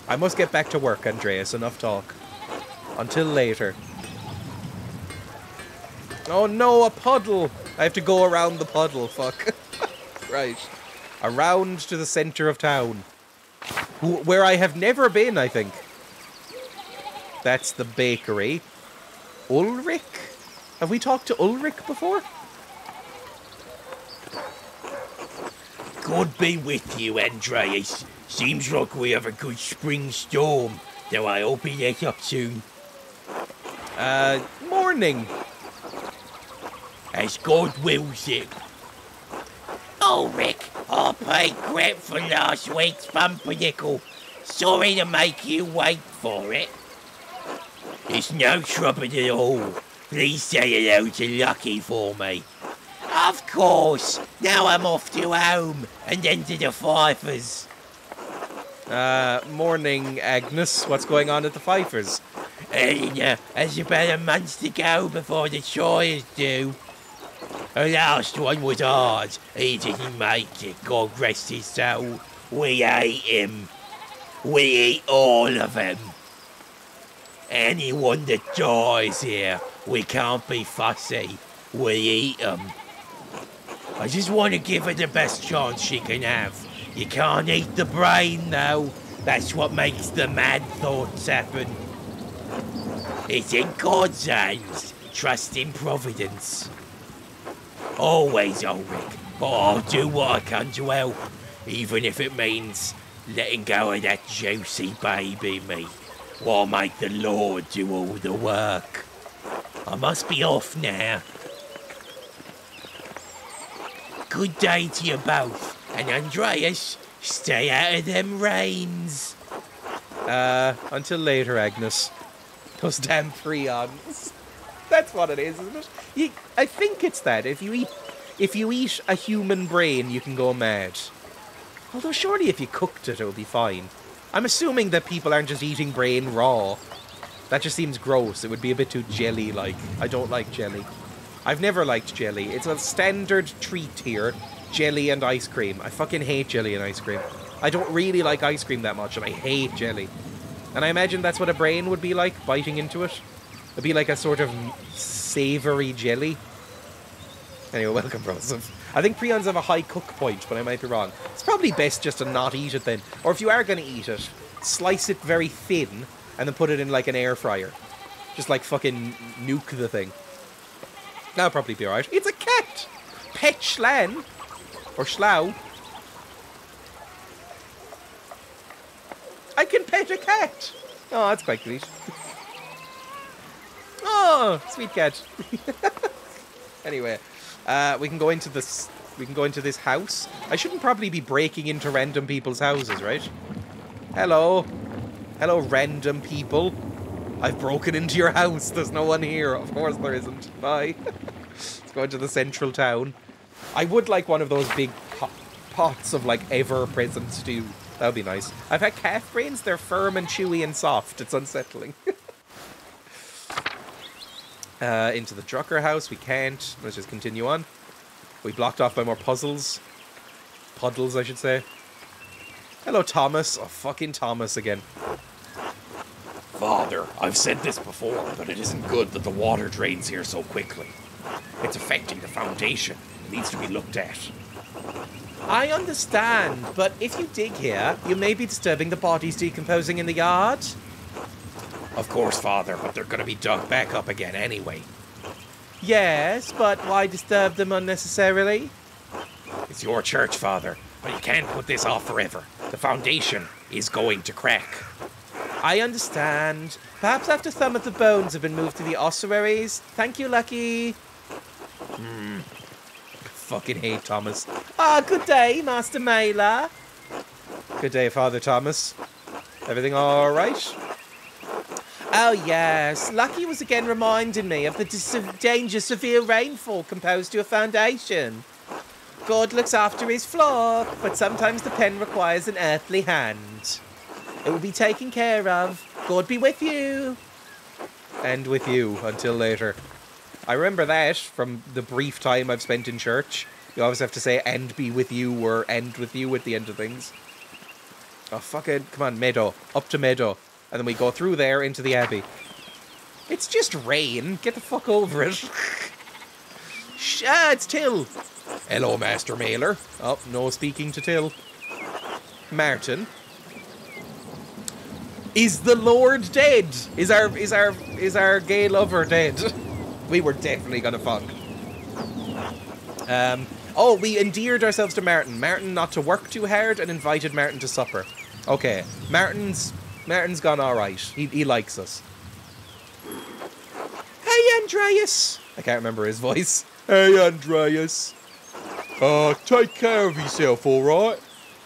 [SPEAKER 1] I must get back to work, Andreas. Enough talk. Until later. Oh no, a puddle! I have to go around the puddle, fuck. Right. Around to the centre of town. Where I have never been, I think. That's the bakery. Ulrich? Have we talked to Ulrich before?
[SPEAKER 2] God be with you, Andreas. Seems like we have a good spring storm, though I hope it lets up soon.
[SPEAKER 1] Morning.
[SPEAKER 2] As God wills it.
[SPEAKER 5] Oh, Rick, I paid crap for last week's pumpernickel. Sorry to make you wait for it. It's no trouble at all. Please say hello to Lucky for me. Of course. Now I'm off to home and then to the Fifers.
[SPEAKER 1] Morning, Agnes. What's going on at the Fifers?
[SPEAKER 5] Eleanor has about a month to go before the trial is due. The last one was ours. He didn't make it, God rest his soul. We ate him. We eat all of him. Anyone that dies here, we can't be fussy. We eat them. I just want to give her the best chance she can have. You can't eat the brain, though. That's what makes the mad thoughts happen. It's in God's hands. Trust in Providence. Always, Ulrich, but I'll do what I can to help, even if it means letting go of that juicy baby meat, while make the Lord do all the work. I must be off now. Good day to you both, and Andreas, stay out of them rains.
[SPEAKER 1] Until later, Agnes. Those damn prions. That's what it is, isn't it? I think it's that. If you eat a human brain, you can go mad. Although surely if you cooked it, it'll be fine. I'm assuming that people aren't just eating brain raw. That just seems gross. It would be a bit too jelly-like. I don't like jelly. I've never liked jelly. It's a standard treat here. Jelly and ice cream. I fucking hate jelly and ice cream. I don't really like ice cream that much, and I hate jelly. And I imagine that's what a brain would be like, biting into it. It'd be like a sort of savoury jelly. Anyway, welcome, Joseph. I think prions have a high cook point, but I might be wrong. It's probably best just to not eat it then. Or if you are going to eat it, slice it very thin and then put it in like an air fryer. Just like fucking nuke the thing. That'll probably be alright. It's a cat! Pet Schlan. Or Schlau. I can pet a cat! Oh, that's quite sweet. Oh, sweet cat. Anyway, we can go into this. We can go into this house. I shouldn't probably be breaking into random people's houses, right? Hello, hello, random people. I've broken into your house. There's no one here. Of course there isn't. Bye. Let's go into the central town. I would like one of those big pots of like ever-present stew. That would be nice. I've had calf brains. They're firm and chewy and soft. It's unsettling. Into the Drucker house. We can't. Let's just continue on. We blocked off by more puzzles. Puddles, I should say. Hello, Thomas. Oh, fucking Thomas again.
[SPEAKER 2] Father, I've said this before, but it isn't good that the water drains here so quickly. It's affecting the foundation. It needs to be looked at.
[SPEAKER 1] I understand, but if you dig here, you may be disturbing the bodies decomposing in the yard.
[SPEAKER 2] Of course, Father, but they're going to be dug back up again anyway.
[SPEAKER 1] Yes, but why disturb them unnecessarily?
[SPEAKER 2] It's your church, Father, but you can't put this off forever. The foundation is going to crack.
[SPEAKER 1] I understand. Perhaps after some of the bones have been moved to the ossuaries. Thank you, Lucky. Fucking hate Thomas. Ah, good day, Master Mailer. Good day, Father Thomas. Everything all right? Oh, yes. Lucky was again reminding me of the dangerous severe rainfall composed to a foundation. God looks after his flock, but sometimes the pen requires an earthly hand. It will be taken care of. God be with you. And with you until later. I remember that from the brief time I've spent in church. You always have to say, and be with you, or end with you at the end of things. Oh, fucking, come on, Meadow. Up to Meadow. And then we go through there into the Abbey. It's just rain. Get the fuck over it. It's Till.
[SPEAKER 2] Hello, Master Mailer.
[SPEAKER 1] Oh, no speaking to Till. Martin. Is the Lord dead? Is our gay lover dead? We were definitely gonna fuck. Oh, we endeared ourselves to Martin. Martin not to work too hard and invited Martin to supper. Okay, Martin's gone alright. He likes us. Hey, Andreas. I can't remember his voice. Hey, Andreas. Take care of yourself, alright?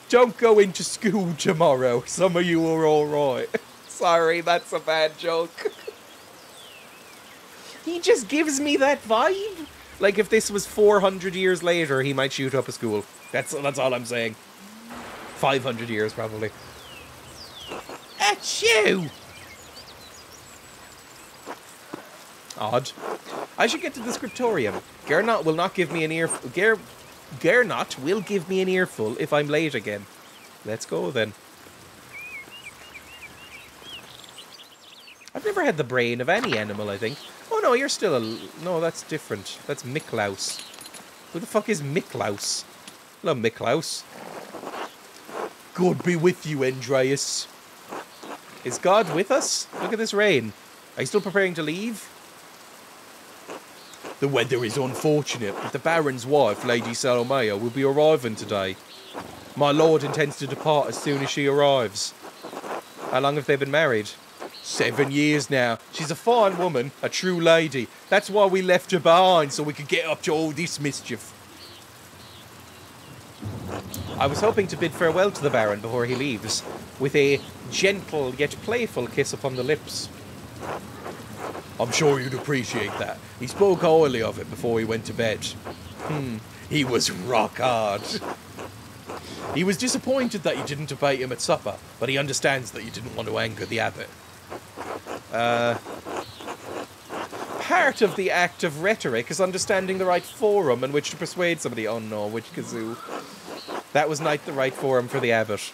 [SPEAKER 1] Don't go into school tomorrow. Some of you are alright. Sorry, that's a bad joke. He just gives me that vibe. Like, if this was 400 years later, he might shoot up a school. That's all I'm saying. 500 years, probably.
[SPEAKER 5] Achoo!
[SPEAKER 1] Odd. I should get to the scriptorium. Gernot will not give me an ear... Gernot will give me an earful if I'm late again. Let's go, then. I've never had the brain of any animal, I think. Oh, no, you're still a... No, that's different. That's Miklaus. Who the fuck is Miklaus? Hello, Miklaus. God be with you, Andreas. Is God with us? Look at this rain. Are you still preparing to leave? The weather is unfortunate, but the Baron's wife, Lady Salomea, will be arriving today. My lord intends to depart as soon as she arrives. How long have they been married? 7 years now. She's a fine woman, a true lady. That's why we left her behind, so we could get up to all this mischief. I was hoping to bid farewell to the Baron before he leaves, with a gentle yet playful kiss upon the lips. I'm sure you'd appreciate that. He spoke highly of it before he went to bed. He was rock hard. He was disappointed that you didn't debate him at supper, but he understands that you didn't want to anger the abbot. Part of the act of rhetoric is understanding the right forum in which to persuade somebody. Oh no, which kazoo. That was not the right forum for the abbot.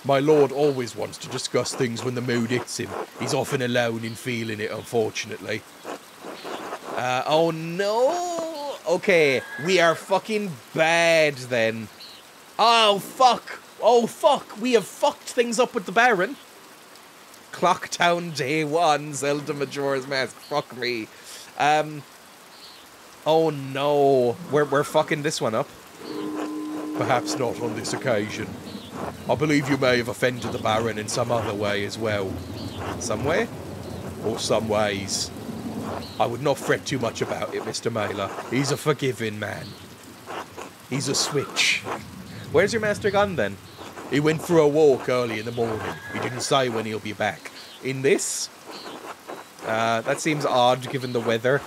[SPEAKER 1] My lord always wants to discuss things when the mood hits him. He's often alone in feeling it, unfortunately. Oh no! Okay, we are fucking bad then. Oh fuck! Oh fuck! We have fucked things up with the Baron. Clocktown Day 1, Zelda Majora's Mask. Fuck me. Oh no. We're fucking this one up. Perhaps not on this occasion. I believe you may have offended the Baron in some other way as well. Some way? Or some ways. I would not fret too much about it, Mr. Mailer. He's a forgiving man. He's a switch. Where's your master gone then? He went for a walk early in the morning. He didn't say when he'll be back. In this? That seems odd given the weather.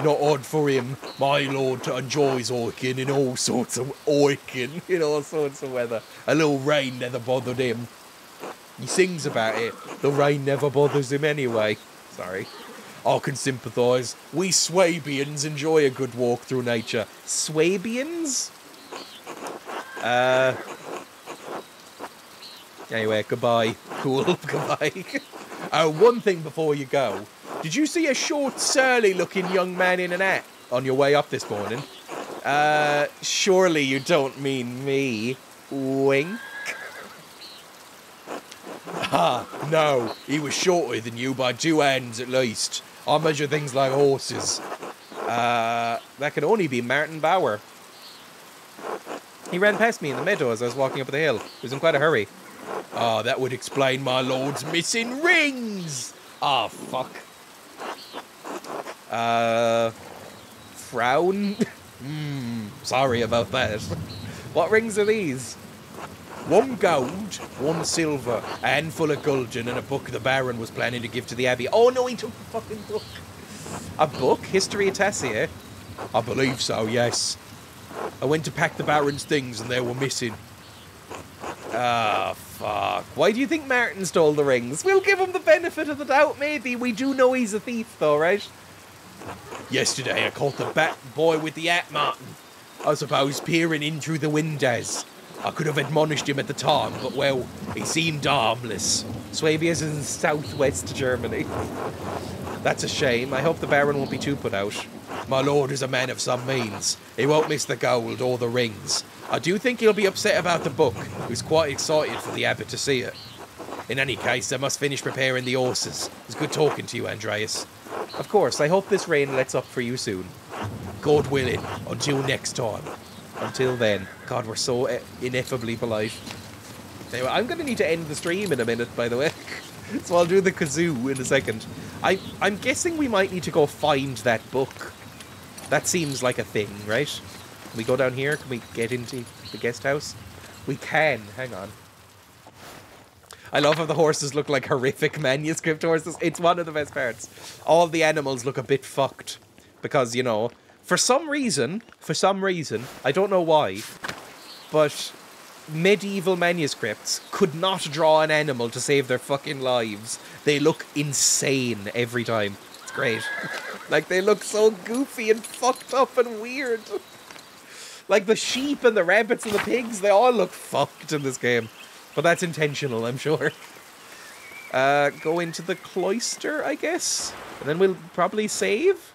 [SPEAKER 1] Not odd for him. My lord enjoys oiking in all sorts of weather. A little rain never bothered him. He sings about it. The rain never bothers him anyway. Sorry. I can sympathise. We Swabians enjoy a good walk through nature. Swabians? Anyway, goodbye. Cool, goodbye. One thing before you go. Did you see a short, surly-looking young man in an hat on your way up this morning? Surely you don't mean me. Wink. Ah, no. He was shorter than you by 2 hands at least. I measure things like horses. That could only be Martin Bauer. He ran past me in the meadow as I was walking up the hill. He was in quite a hurry. Ah, that would explain my lord's missing rings! Ah, fuck. Frown? Sorry about that. What rings are these? 1 gold, 1 silver, a handful of gulden, and a book the Baron was planning to give to the Abbey. Oh no, he took the fucking book. A book? History Tassia? I believe so, yes. I went to pack the Baron's things and they were missing. Ah, fuck. Why do you think Martin stole the rings? We'll give him the benefit of the doubt, maybe. We do know he's a thief, though, right? Yesterday I caught the bat boy with the hat, Martin. I suppose peering in through the windows. I could have admonished him at the time, but, well, he seemed harmless. Swabia's in southwest Germany. That's a shame. I hope the Baron won't be too put out. My lord is a man of some means. He won't miss the gold or the rings. I do think he'll be upset about the book. He was quite excited for the abbot to see it. In any case, I must finish preparing the horses. It was good talking to you, Andreas. Of course, I hope this rain lets up for you soon. God willing, until next time. Until then. God, we're so ineffably polite. Anyway, I'm going to need to end the stream in a minute, by the way. So I'll do the kazoo in a second. I'm guessing we might need to go find that book. That seems like a thing, right? Can we go down here? Can we get into the guest house? We can. Hang on. I love how the horses look like horrific manuscript horses. It's one of the best parts. All the animals look a bit fucked. Because, you know, for some reason, I don't know why, but medieval manuscripts could not draw an animal to save their fucking lives. They look insane every time. It's great. Like, they look so goofy and fucked up and weird. Like, the sheep and the rabbits and the pigs, they all look fucked in this game. But that's intentional, I'm sure. Go into the cloister, I guess. And then we'll probably save.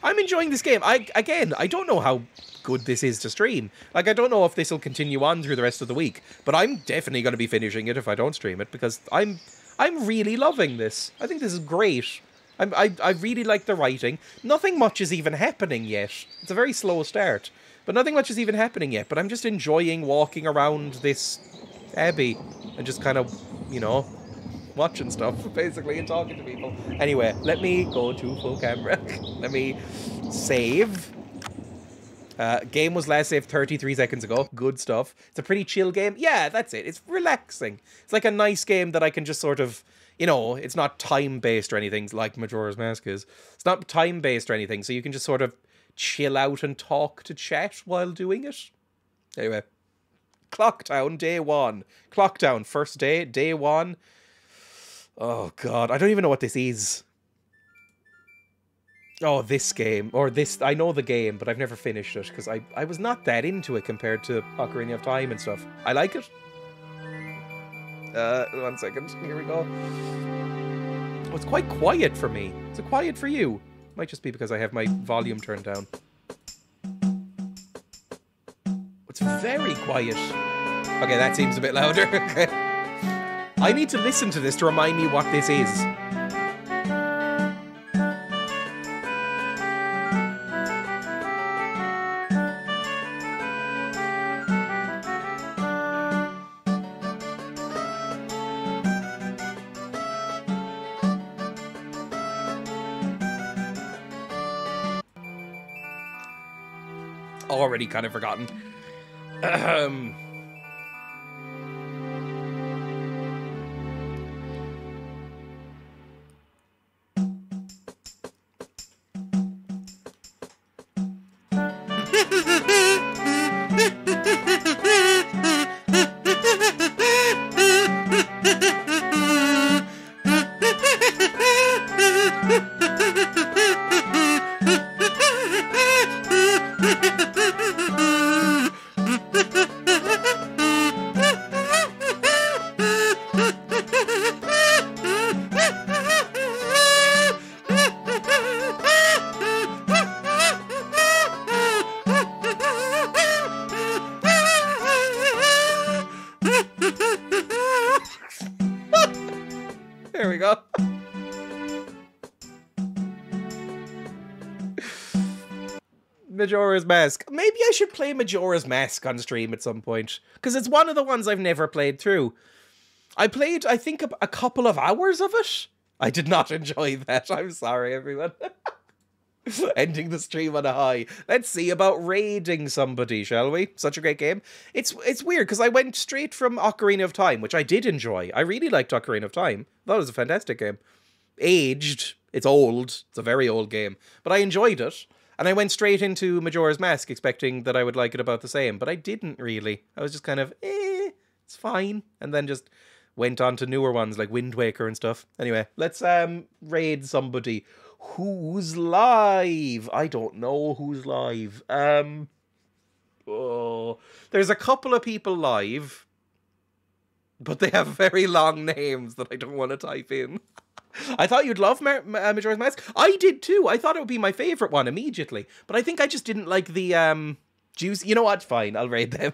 [SPEAKER 1] I'm enjoying this game. I don't know how good this is to stream. Like, I don't know if this will continue on through the rest of the week. But I'm definitely going to be finishing it if I don't stream it. Because I'm really loving this. I think this is great. I really like the writing. Nothing much is even happening yet. It's a very slow start. But nothing much is even happening yet. But I'm just enjoying walking around this abbey. And just kind of, you know, watching stuff, basically, and talking to people. Anyway, let me go to full camera. Let me save. Game was last saved 33 seconds ago. Good stuff. It's a pretty chill game. Yeah, that's it. It's relaxing. It's like a nice game that I can just sort of... You know, it's not time-based or anything like Majora's Mask is. It's not time-based or anything, so you can just sort of chill out and talk to chat while doing it. Anyway. Clocktown, day 1. Clocktown, first day, day 1. Oh, God. I don't even know what this is. Oh, this game. Or this... I know the game, but I've never finished it, because I was not that into it compared to Ocarina of Time and stuff. I like it. 1 second. Here we go. Oh, it's quite quiet for me. Is it quiet for you? Might just be because I have my volume turned down. It's very quiet. Okay, that seems a bit louder. I need to listen to this to remind me what this is. Already kind of forgotten. There we go. Majora's Mask. Maybe I should play Majora's Mask on stream at some point. Because it's one of the ones I've never played through. I played, I think, a couple of hours of it. I did not enjoy that. I'm sorry, everyone. Ending the stream on a high. Let's see about raiding somebody, shall we? Such a great game. It's weird, because I went straight from Ocarina of Time, which I did enjoy. I really liked Ocarina of Time. I thought it was a fantastic game. Aged. It's old. It's a very old game. But I enjoyed it. And I went straight into Majora's Mask, expecting that I would like it about the same. But I didn't really. I was just kind of, it's fine. And then just went on to newer ones, like Wind Waker and stuff. Anyway, let's raid somebody. Who's live? I don't know who's live. Oh, there's a couple of people live, but they have very long names that I don't want to type in. I thought you'd love Majora's Mask. I did too. I thought it would be my favorite one immediately, but I think I just didn't like the juice. You know what? Fine, I'll raid them.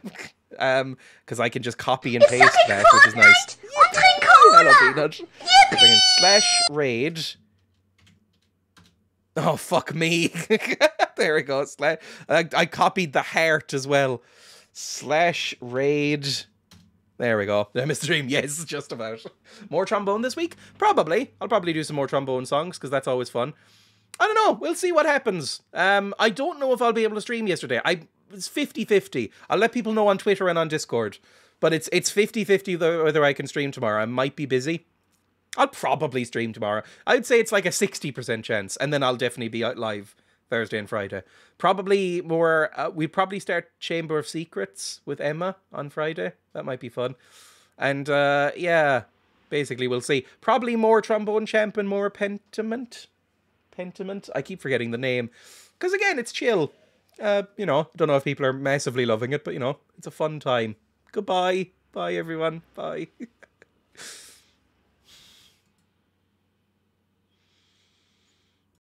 [SPEAKER 1] Because I can just copy and paste that, which is nice. Hello, Peanut. /raid. Oh, fuck me. There we go. I copied the heart as well. /raid. There we go. I missed the dream. Yes, just about. More trombone this week? Probably. I'll probably do some more trombone songs, because that's always fun. I don't know. We'll see what happens. I don't know if I'll be able to stream yesterday. It's 50-50. I'll let people know on Twitter and on Discord. But it's 50-50 whether I can stream tomorrow. I might be busy. I'll probably stream tomorrow. I'd say it's like a 60% chance. And then I'll definitely be out live Thursday and Friday. Probably more... we'd probably start Chamber of Secrets with Emma on Friday. That might be fun. And, yeah... Basically, we'll see. Probably more Trombone Champ and more Pentiment. Pentiment? I keep forgetting the name. Because, again, it's chill. You know, don't know if people are massively loving it, but, you know, it's a fun time. Goodbye. Bye, everyone. Bye.